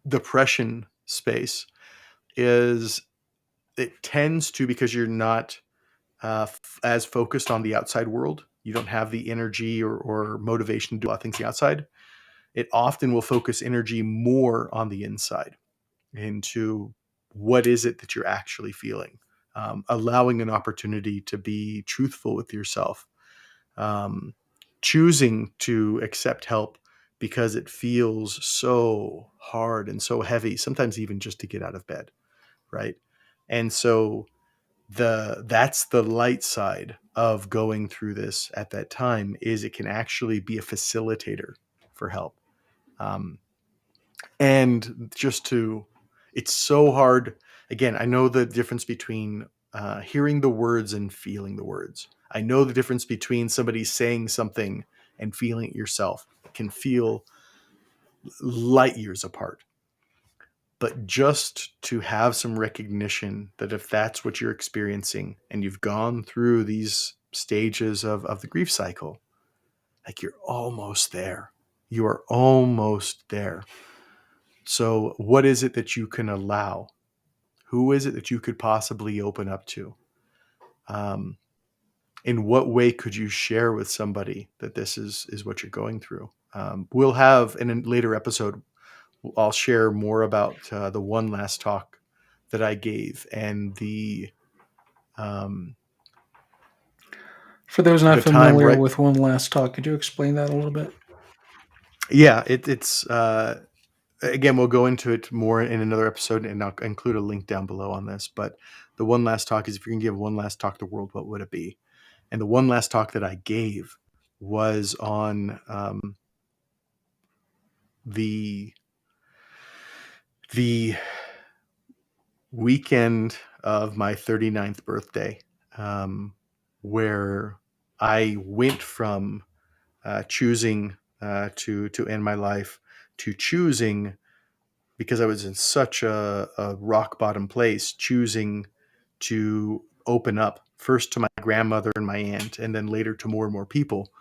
depression space is it tends to, because you're not as focused on the outside world, you don't have the energy or motivation to do a lot of things on the outside. It often will focus energy more on the inside into what is it that you're actually feeling, allowing an opportunity to be truthful with yourself, um, choosing to accept help because it feels so hard and so heavy, sometimes even just to get out of bed, right? And so that's the light side of going through this at that time, is it can actually be a facilitator for help. Um, and just to It's so hard. Again, I know the difference between hearing the words and feeling the words. I know the difference between somebody saying something and feeling it yourself. It can feel light years apart. But just to have some recognition that if that's what you're experiencing and you've gone through these stages of the grief cycle, like you're almost there. You are almost there. So what is it that you can allow? Who is it that you could possibly open up to? Um, in what way could you share with somebody that this is what you're going through? We'll have in a later episode, I'll share more about the one last talk that I gave and um, For those not the time familiar right. with One Last Talk, could you explain that a little bit? Yeah, it's again, we'll go into it more in another episode, and I'll include a link down below on this. But the one last talk is, if you can give one last talk to the world, what would it be? And the one last talk that I gave was on the the weekend of my 39th birthday, where I went from choosing to end my life to choosing, because I was in such a rock bottom place, choosing to open up first to my grandmother and my aunt, and then later to more and more people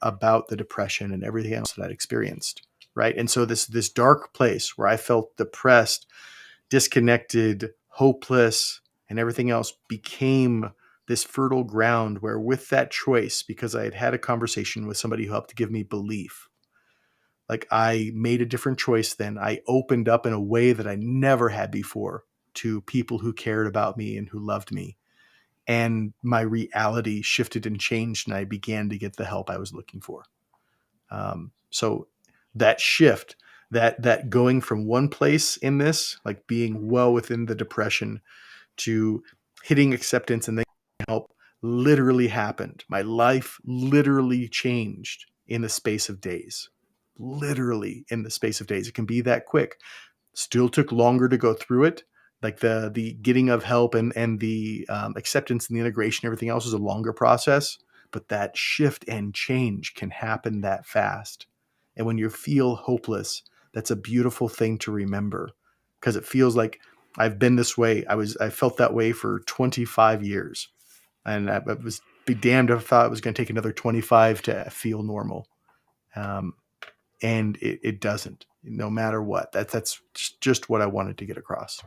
about the depression and everything else that I'd experienced. Right. And so this dark place where I felt depressed, disconnected, hopeless, and everything else became this fertile ground where, with that choice, because I had had a conversation with somebody who helped give me belief, like I made a different choice then. I opened up in a way that I never had before to people who cared about me and who loved me. And my reality shifted and changed, and I began to get the help I was looking for. So that shift, that going from one place in this, like being well within the depression, to hitting acceptance and then help, literally happened. My life literally changed in the space of days. Literally in the space of days. It can be that quick. Still took longer to go through it. Like the getting of help and the acceptance and the integration, everything else is a longer process. But that shift and change can happen that fast. And when you feel hopeless, that's a beautiful thing to remember, because it feels like I've been this way. I felt that way for 25 years, and I was be damned if I thought it was going to take another 25 to feel normal. Um, and it doesn't, no matter what. That's just what I wanted to get across.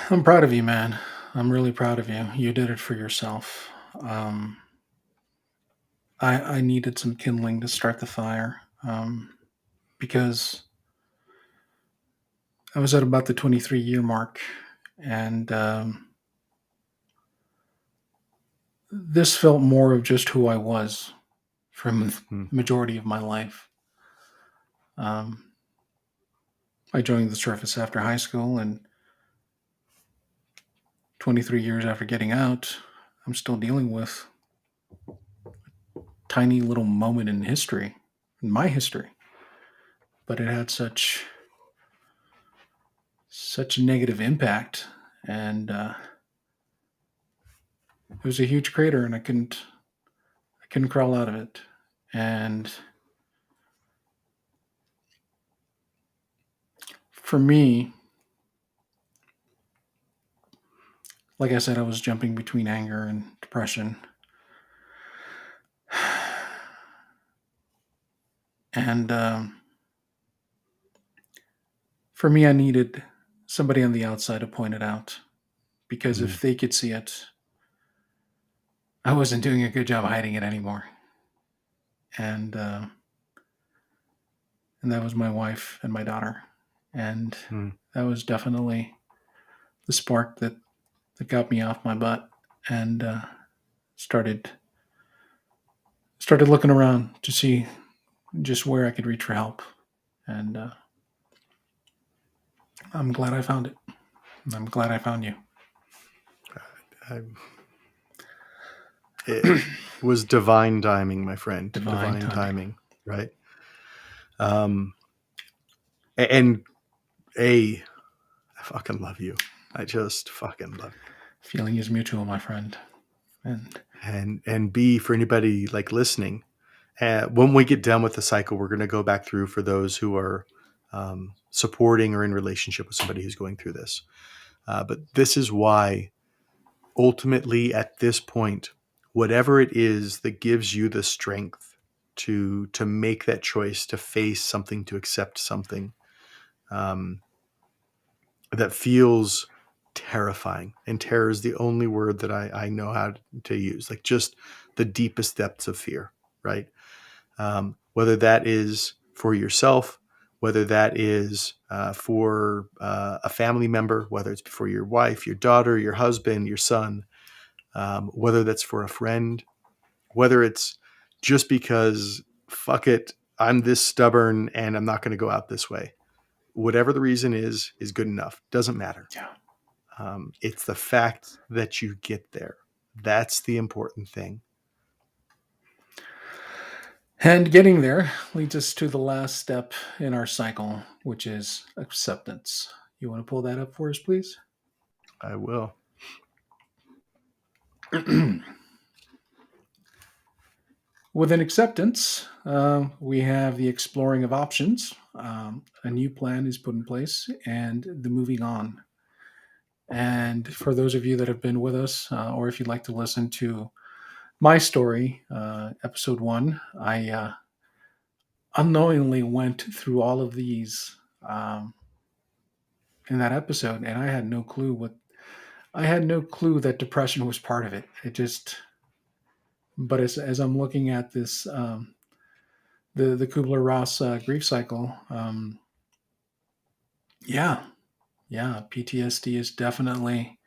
I'm proud of you, man. I'm really proud of you. You did it for yourself. I needed some kindling to start the fire, because I was at about the 23-year mark, and this felt more of just who I was for the Hmm. majority of my life. I joined the service after high school, and 23 years after getting out, I'm still dealing with a tiny little moment in history, in my history. But it had such a negative impact, and it was a huge crater, and I couldn't crawl out of it. And for me, like I said, I was jumping between anger and depression. And for me, I needed somebody on the outside to point it out, because Hmm. if they could see it, I wasn't doing a good job hiding it anymore. And and that was my wife and my daughter, and Hmm. that was definitely the spark that got me off my butt, and started started looking around to see just where I could reach for help. And I'm glad I found it. I'm glad I found you. I, it was divine timing, my friend. Divine Divine timing. timing, right? Um, and I fucking love you. I just fucking love you. Feeling is mutual, my friend. And And B, for anybody like listening, when we get done with the cycle, we're going to go back through for those who are supporting or in relationship with somebody who's going through this. But this is why, ultimately, at this point, whatever it is that gives you the strength to make that choice, to face something, to accept something um, that feels terrifying. And terror is the only word that I know how to use, like just the deepest depths of fear, right? Whether that is for yourself, whether that is for a family member, whether it's for your wife, your daughter, your husband, your son, whether that's for a friend, whether it's just because, fuck it, I'm this stubborn and I'm not going to go out this way. Whatever the reason is good enough. Doesn't matter. Yeah. It's the fact that you get there. That's the important thing. And getting there leads us to the last step in our cycle, which is acceptance. You want to pull that up for us, please? I will. Within acceptance, we have the exploring of options. A new plan is put in place, and the moving on. And for those of you that have been with us, or if you'd like to listen to my story, episode 1, I unknowingly went through all of these in that episode, and I had no clue that depression was part of it. It just, but as I'm looking at this, the Kubler Ross grief cycle, yeah, yeah, PTSD is definitely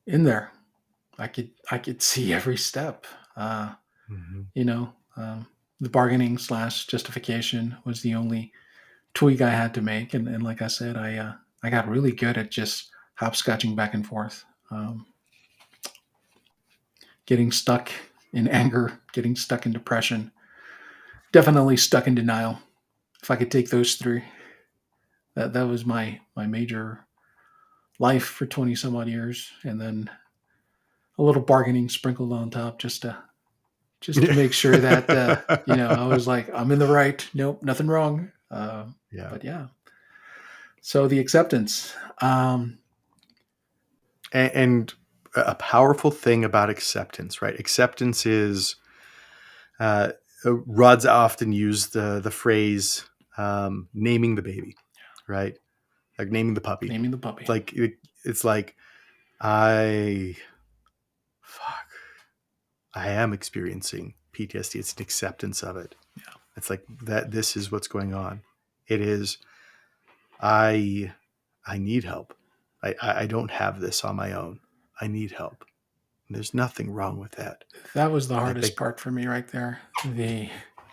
in there. I could see every step. Uh, Mm-hmm. you know, the bargaining slash justification was the only tweak I had to make, and like I said, I got really good at just hopscotching back and forth, getting stuck in anger, getting stuck in depression, definitely stuck in denial. If I could take those three, that was my major life for 20 some odd years, and then a little bargaining sprinkled on top just to make sure that I was like, I'm in the right. Nope, nothing wrong. Yeah. But yeah, so the acceptance. And a powerful thing about acceptance, right? Acceptance is Rod's often use the phrase naming the baby, right? Like naming the puppy. Naming the puppy. Like it's like I fuck I am experiencing PTSD. It's an acceptance of it. Yeah. It's like that. This is what's going on. It is. I need help. I don't have this on my own. I need help. There's nothing wrong with that. That was the Like hardest part for me right there.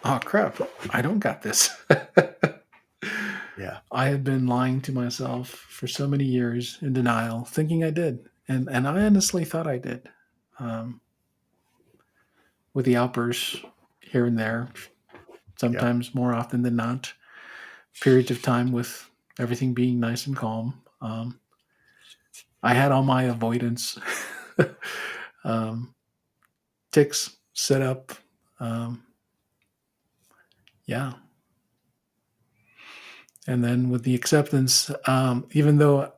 Oh crap, I don't got this. yeah. I had been lying to myself for so many years in denial, thinking I did. And I honestly thought I did. Um, with the outbursts here and there, sometimes more often than not, periods of time with everything being nice and calm. I had all my avoidance um, ticks set up. Um, yeah. And then with the acceptance, even though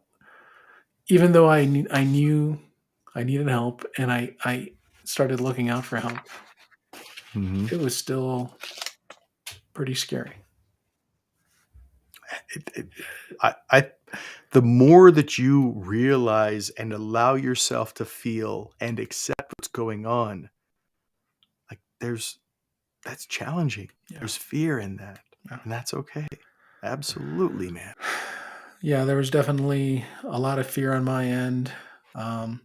I knew I needed help and I started looking out for help, Mm-hmm. it was still pretty scary. I the more that you realize and allow yourself to feel and accept what's going on, like that's challenging. Yeah. There's fear in that, Yeah. and that's okay. Absolutely, man. Yeah, there was definitely a lot of fear on my end. Um,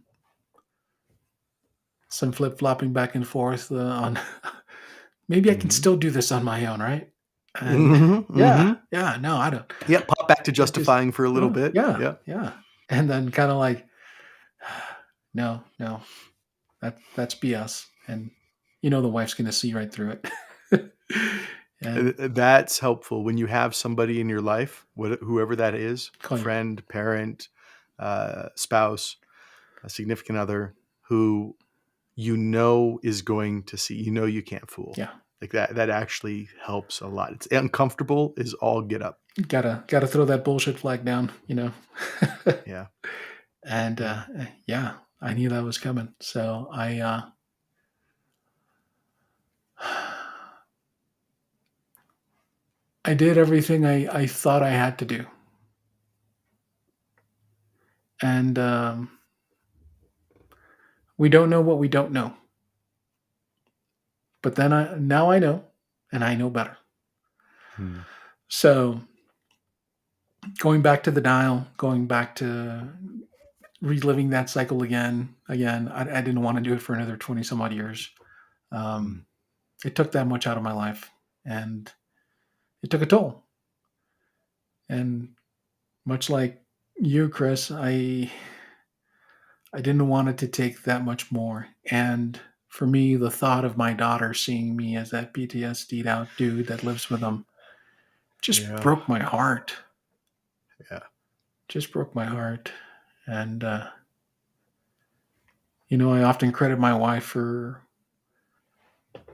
some flip flopping back and forth on maybe I can Mm-hmm. still do this on my own, right? And Mm-hmm. yeah, Mm-hmm. yeah, no, I don't. Yeah, pop back to I just, justifying for a little oh, bit. yeah, Yeah. yeah, and then kind of like, no, no, that's BS, and the wife's gonna see right through it. And That's helpful when you have somebody in your life, whoever that is, call you, friend, parent, spouse, a significant other, who is going to see, you can't fool. yeah, Like that actually helps a lot. It's uncomfortable is all get up. gotta throw that bullshit flag down, Yeah. and Yeah. yeah, I knew that was coming, so I did everything I thought I had to do. And we don't know what we don't know. But then now I know, and I know better. Hmm. So going back to the dial, going back to reliving that cycle again, I didn't want to do it for another 20 some odd years. Hmm. Um, it took that much out of my life, and it took a toll. And much like you, Chris, I didn't want it to take that much more. And for me, the thought of my daughter seeing me as that PTSD'd out dude that lives with them just Yeah. broke my heart. Yeah. Just broke my heart. And you know, I often credit my wife for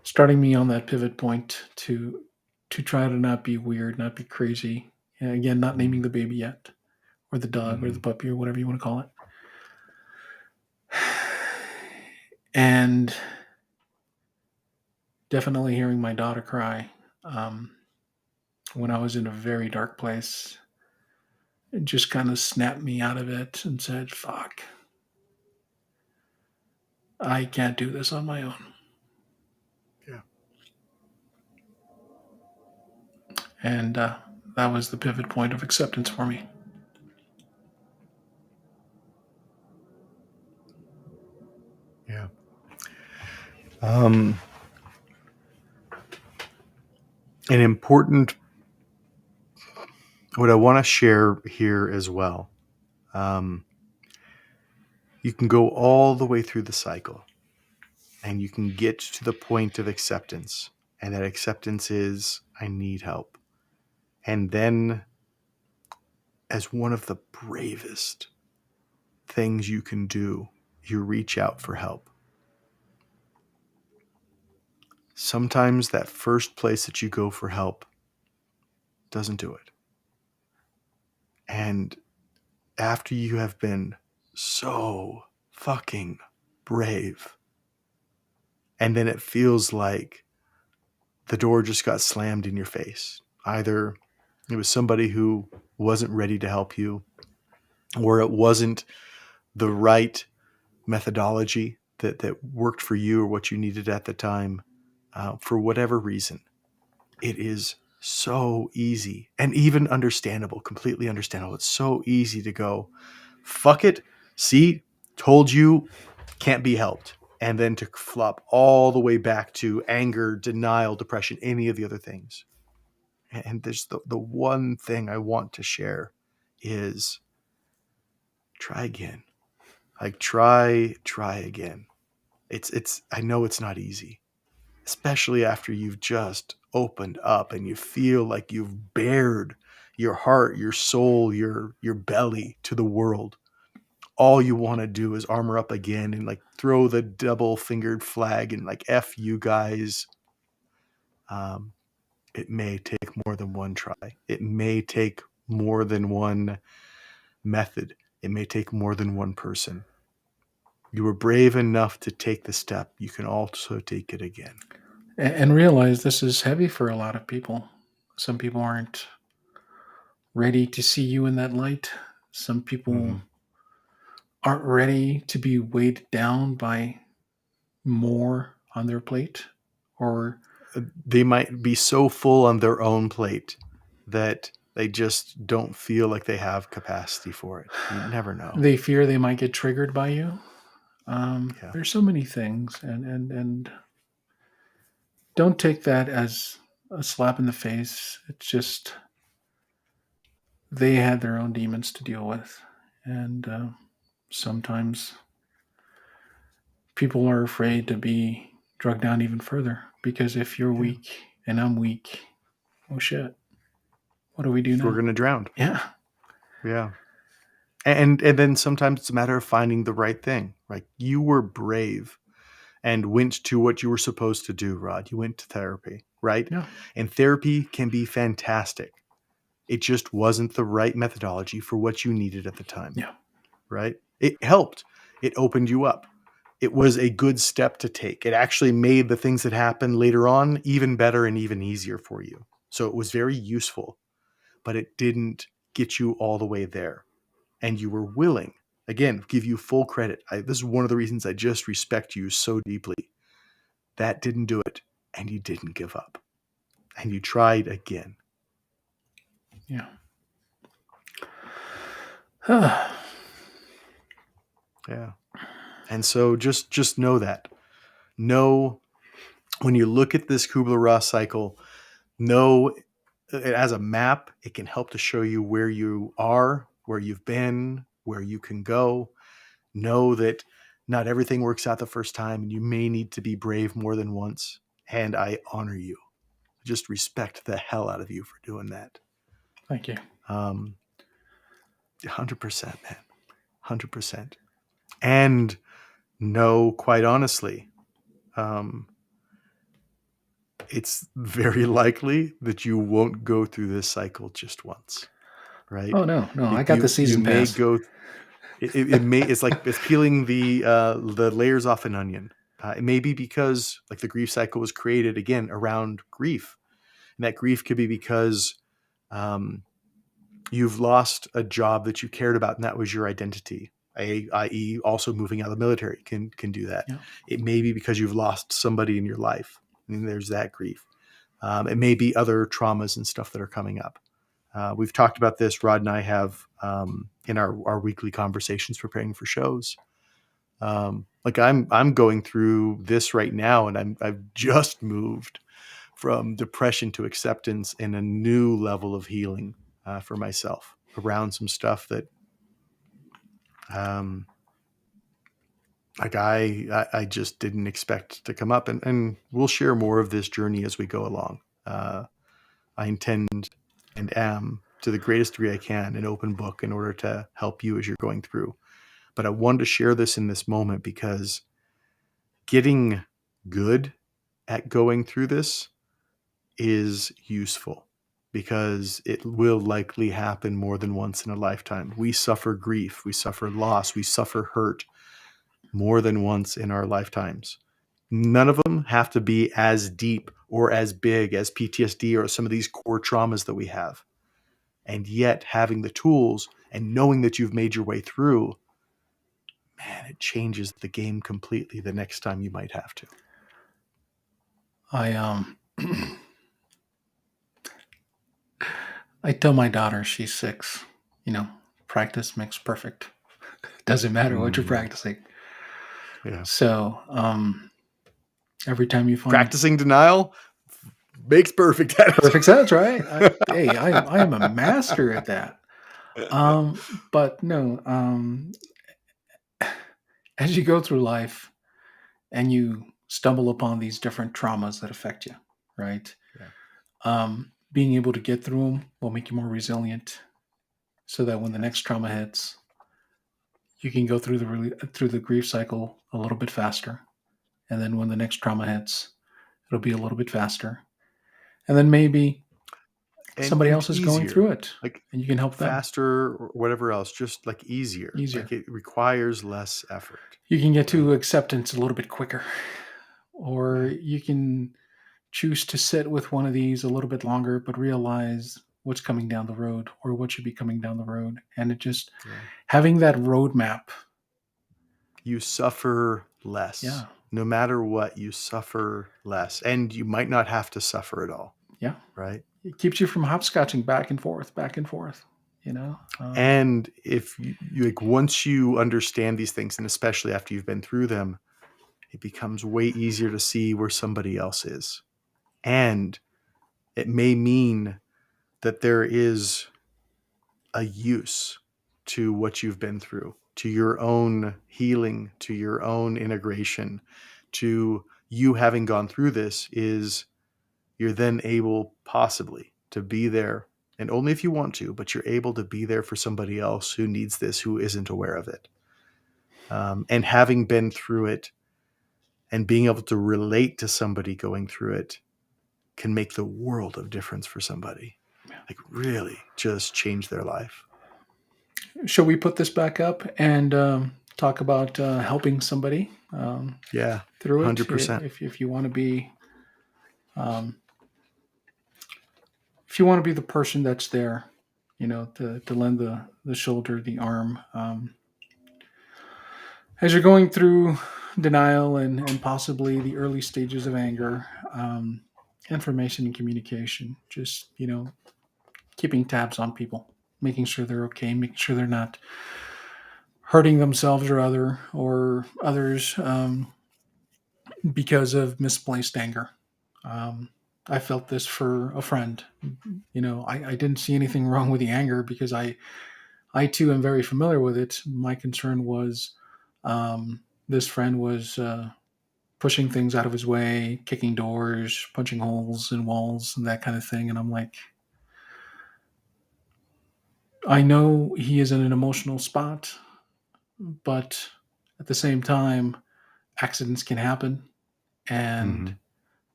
starting me on that pivot point to try to not be weird, not be crazy. And again, not Hmm. naming the baby yet, or the dog, or the Hmm. puppy, or whatever you want to call it. And definitely hearing my daughter cry um, when I was in a very dark place, it just kind of snapped me out of it and said, "Fuck, I can't do this on my own." Yeah. And that was the pivot point of acceptance for me. Yeah. Um, an important, what I want to share here as well. Um, you can go all the way through the cycle and you can get to the point of acceptance. And that acceptance is, I need help. And then, as one of the bravest things you can do, you reach out for help. Sometimes that first place that you go for help doesn't do it. And after you have been so fucking brave, and then it feels like the door just got slammed in your face. Either it was somebody who wasn't ready to help you, or it wasn't the right methodology that worked for you or what you needed at the time, for whatever reason. It is so easy and even understandable, completely understandable. It's so easy to go, fuck it. See, told you, can't be helped. And then to flop all the way back to anger, denial, depression, any of the other things. And there's the one thing I want to share is try again. Like try again. It's I know it's not easy, especially after you've just opened up and you feel like you've bared your heart, your soul, your belly to the world. All you want to do is armor up again and like throw the double fingered flag and like F you guys. Um, it may take more than one try. It may take more than one method. It may take more than one person. You were brave enough to take the step. You can also take it again. And realize this is heavy for a lot of people. Some people aren't ready to see you in that light. Some people Mm-hmm. aren't ready to be weighed down by more on their plate, or They might be so full on their own plate that they just don't feel like they have capacity for it. You never know. they fear they might get triggered by you. Yeah. There's so many things, and don't take that as a slap in the face. It's just they had their own demons to deal with, and sometimes people are afraid to be drugged down even further because if you're Yeah. weak and I'm weak, oh shit, what do we do We're now? gonna drown. Yeah, Yeah. And then sometimes it's a matter of finding the right thing. Like you were brave and went to what you were supposed to do, Rod. You went to therapy, right? yeah, And therapy can be fantastic. It just wasn't the right methodology for what you needed at the time, yeah. right? It helped. It opened you up. It was a good step to take. It actually made the things that happened later on even better and even easier for you. So it was very useful, but it didn't get you all the way there. And you were willing, again, give you full credit. This is one of the reasons I just respect you so deeply. That didn't do it. And you didn't give up. And you tried again. Yeah. Yeah. And so just know that. Know when you look at this Kubler-Ross cycle, know it as a map. It can help to show you where you are, where you've been, where you can go. Know that not everything works out the first time, and you may need to be brave more than once. And I honor you. Just respect the hell out of you for doing that. Thank you. 100%, man. 100%. And know, quite honestly, it's very likely that you won't go through this cycle just once, right? Oh no, I got You the season may pass. go. It's like it's peeling the layers off an onion. It may be because like the grief cycle was created again around grief, and that grief could be because you've lost a job that you cared about, and that was your identity. I.e., also moving out of the military can do that. Yeah. It may be because you've lost somebody in your life, and there's that grief. It may be other traumas and stuff that are coming up. We've talked about this. Rod and I have in our weekly conversations preparing for shows. Like I'm going through this right now, and I've just moved from depression to acceptance and a new level of healing for myself around some stuff that like I just didn't expect to come up, and we'll share more of this journey as we go along. I intend and am, to the greatest degree I can, an open book in order to help you as you're going through. But I wanted to share this in this moment because getting good at going through this is useful, because it will likely happen more than once in a lifetime. We suffer grief, we suffer loss, we suffer hurt more than once in our lifetimes. None of them have to be as deep or as big as PTSD or some of these core traumas that we have. And yet having the tools and knowing that you've made your way through, man, it changes the game completely the next time you might have to. I I tell my daughter, she's 6, practice makes perfect. Doesn't matter what you're practicing. Yeah. So every time you find Practicing denial makes perfect sense, right? I am a master at that. But no, as you go through life and you stumble upon these different traumas that affect you, right? Yeah. Being able to get through them will make you more resilient, so that when the next trauma hits, you can go through the grief cycle a little bit faster, and then when the next trauma hits, it'll be a little bit faster, and then maybe somebody And else is going easier, through it, like and you can help them faster or whatever else, just like easier. easier. Like it requires less effort. You can get to Right? acceptance a little bit quicker, or Yeah. you can choose to sit with one of these a little bit longer, but realize what's coming down the road or what should be coming down the road. And it just Yeah. having that roadmap. You suffer less. Yeah. No matter what, you suffer less. And you might not have to suffer at all. Yeah. Right? It keeps you from hopscotching back and forth. And if you like, once you understand these things, and especially after you've been through them, it becomes way easier to see where somebody else is. And it may mean that there is a use to what you've been through, to your own healing, to your own integration, to you having gone through this. Is you're then able possibly to be there, and only if you want to, but you're able to be there for somebody else who needs this, who isn't aware of it. And having been through it and being able to relate to somebody going through it can make the world of difference for somebody. Like really just change their life. Shall we put this back up and talk about helping somebody Yeah, through it? 100%. If you want to be if you want to be the person that's there, to lend the shoulder, the arm, as you're going through denial and possibly the early stages of anger, information and communication, just, keeping tabs on people, making sure they're okay, making sure they're not hurting themselves or others, because of misplaced anger. Um, I felt this for a friend. I didn't see anything wrong with the anger because I too am very familiar with it. My concern was, this friend was pushing things out of his way, kicking doors, punching holes in walls, and that kind of thing. And I'm like, I know he is in an emotional spot, but at the same time, accidents can happen, and Mm-hmm.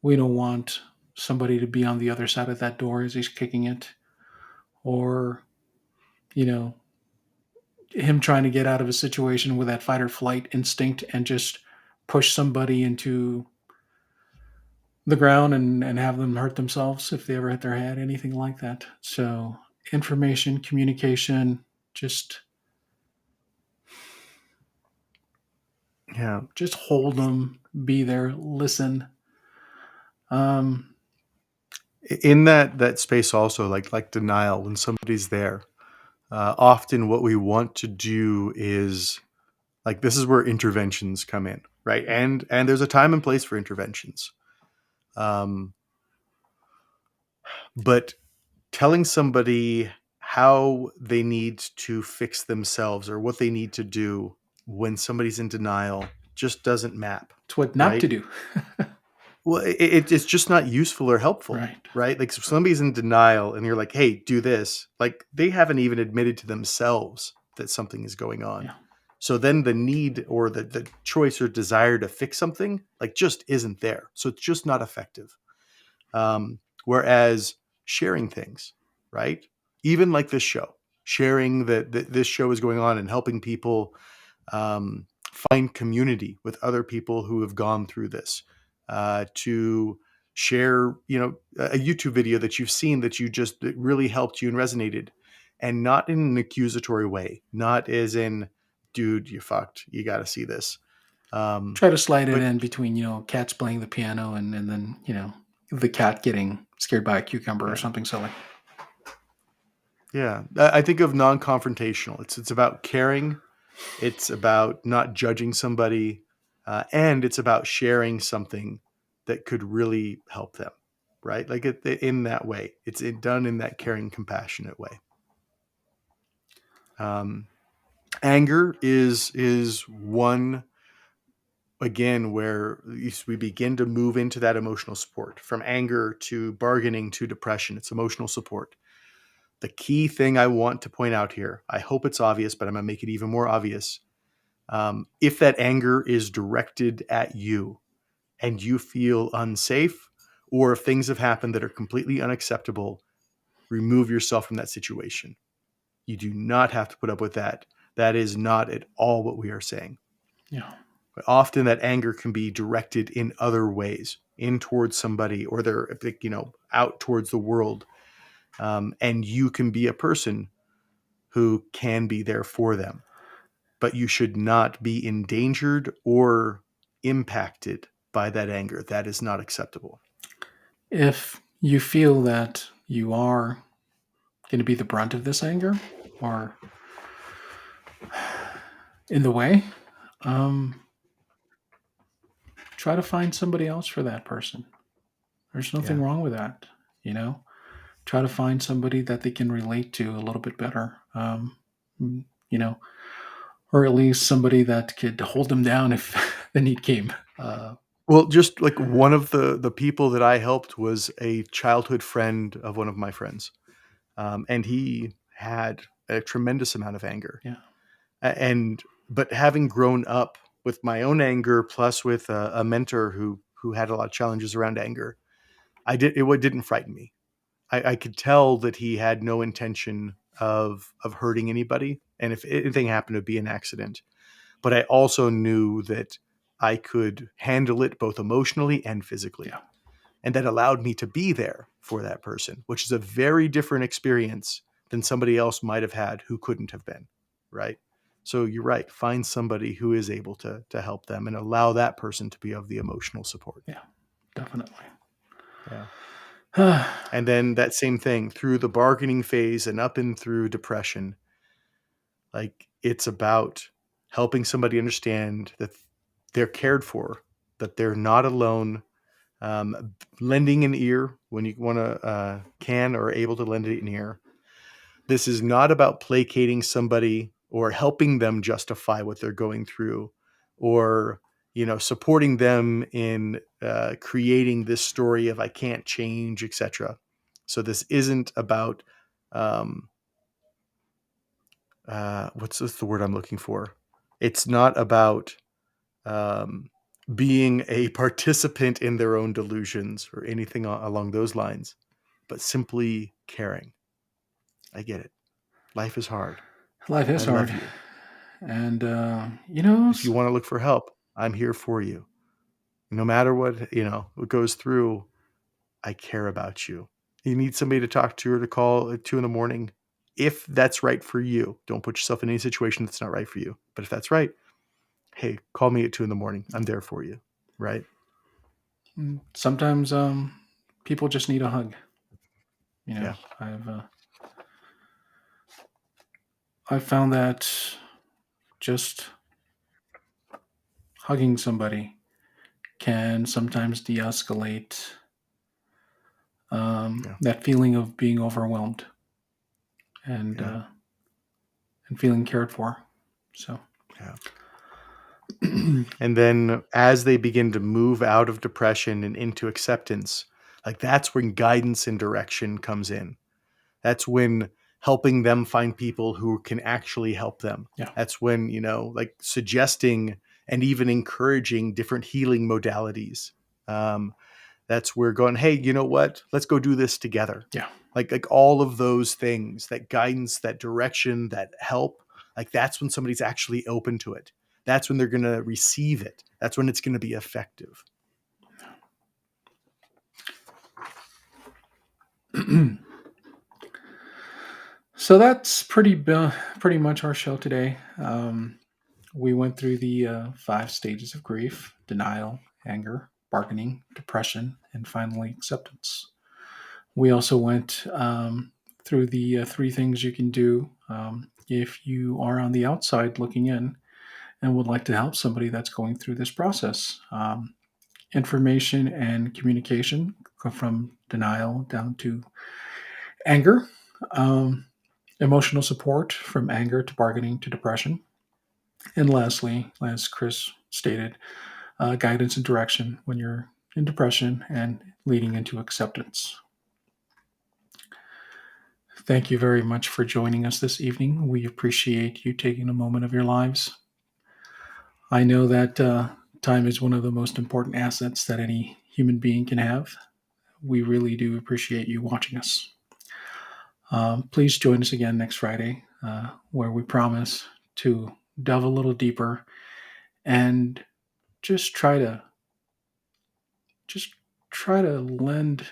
we don't want somebody to be on the other side of that door as he's kicking it, or you know him trying to get out of a situation with that fight or flight instinct and just push somebody into the ground and have them hurt themselves if they ever hit their head, anything like that. So information, communication, just Yeah. just hold them, be there, listen. Um, In that space also, like denial, when somebody's there, often what we want to do is, like, this is where interventions come in, right? And there's a time and place for interventions. Um, but telling somebody how they need to fix themselves or what they need to do when somebody's in denial just doesn't map, it's what not to right? do. Well, it's just not useful or helpful, Right. right? Like, if somebody's in denial and you're like, hey, do this, like, they haven't even admitted to themselves that something is going on. Yeah. So then the need or the choice or desire to fix something, like, just isn't there. So it's just not effective. Whereas sharing things, right? Even like this show, sharing that this show is going on and helping people um, find community with other people who have gone through this, to share, a YouTube video that you've seen that that really helped you and resonated, and not in an accusatory way, not as in, dude, you fucked, you got to see this. Try to slide it But in between, cats playing the piano and then, the cat getting scared by a cucumber or yeah, something silly. yeah, I think of non-confrontational. It's about caring. It's about not judging somebody, and it's about sharing something that could really help them, right? Like, in that way, it's done in that caring, compassionate way. Um, Anger is one, again, where we begin to move into that emotional support. From anger to bargaining to depression, it's emotional support. The key thing I want to point out here, I hope it's obvious, but I'm going to make it even more obvious. If that anger is directed at you and you feel unsafe, or if things have happened that are completely unacceptable, remove yourself from that situation. You do not have to put up with that. That is not at all what we are saying. Yeah. But often that anger can be directed in other ways, in towards somebody, or they're, out towards the world. And you can be a person who can be there for them, but you should not be endangered or impacted by that anger. That is not acceptable. If you feel that you are going to be the brunt of this anger or in the way, um, try to find somebody else for that person. There's nothing Yeah. wrong with that, you know. Try to find somebody that they can relate to a little bit better, you know, or at least somebody that could hold them down if the need came. Well, just like, one of the people that I helped was a childhood friend of one of my friends, and he had a tremendous amount of anger. Yeah, And but having grown up with my own anger, plus with a mentor who had a lot of challenges around anger, it didn't frighten me. I could tell that he had no intention of hurting anybody, and if anything happened, it'd be an accident. But I also knew that I could handle it both emotionally and physically. yeah, and that allowed me to be there for that person, which is a very different experience than somebody else might have had who couldn't have been, right? So you're right. Find somebody who is able to help them and allow that person to be of the emotional support. Yeah, definitely. Yeah. And then that same thing through the bargaining phase and up and through depression. Like, it's about helping somebody understand that they're cared for, that they're not alone. Lending an ear when you want to, can or are able to lend an ear. This is not about placating somebody or helping them justify what they're going through, or supporting them in creating this story of I can't change, etc. So this isn't about what's the word I'm looking for? It's not about being a participant in their own delusions or anything along those lines, but simply caring. I get it. Life is hard. Life is I love hard. you. And, If you want to look for help, I'm here for you. No matter what goes through, I care about you. You need somebody to talk to or to call at 2 a.m. If that's right for you. Don't put yourself in any situation that's not right for you. But if that's right, hey, call me at 2 a.m. I'm there for you. Right? sometimes people just need a hug. Yeah. I've found that just hugging somebody can sometimes de-escalate that feeling of being overwhelmed and feeling cared for. So, yeah. And then as they begin to move out of depression and into acceptance, like that's when guidance and direction comes in. That's when helping them find people who can actually help them. Yeah. That's when, like suggesting and even encouraging different healing modalities. That's where going, hey, you know what? Let's go do this together. Yeah. Like all of those things, that guidance, that direction, that help, like that's when somebody's actually open to it. That's when they're going to receive it. That's when it's going to be effective. So that's pretty much our show today. We went through the 5 stages of grief: denial, anger, bargaining, depression, and finally acceptance. We also went through the 3 things you can do if you are on the outside looking in and would like to help somebody that's going through this process. Information and communication, from denial down to anger. Um, Emotional support, from anger to bargaining to depression. And lastly, as Chris stated, guidance and direction when you're in depression and leading into acceptance. Thank you very much for joining us this evening. We appreciate you taking a moment of your lives. I know that time is one of the most important assets that any human being can have. We really do appreciate you watching us. Please join us again next Friday, where we promise to delve a little deeper and just try to lend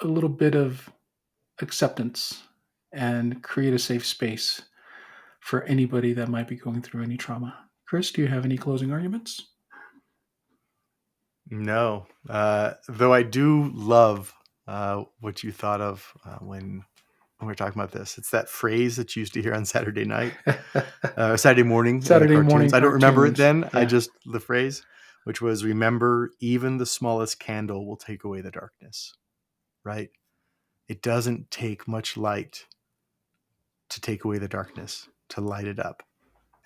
a little bit of acceptance and create a safe space for anybody that might be going through any trauma. Chris, do you have any closing arguments? No, though I do love what you thought of when we're talking about this. It's that phrase that you used to hear on Saturday night, Saturday morning in the Saturday cartoons. morning I don't remember it cartoons. then. Yeah. The phrase, which was, remember, even the smallest candle will take away the darkness, right? It doesn't take much light to take away the darkness, to light it up.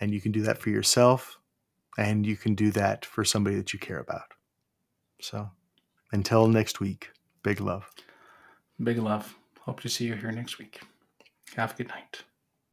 And you can do that for yourself, and you can do that for somebody that you care about. So until next week, big love. Big love. Hope to see you here next week. Have a good night.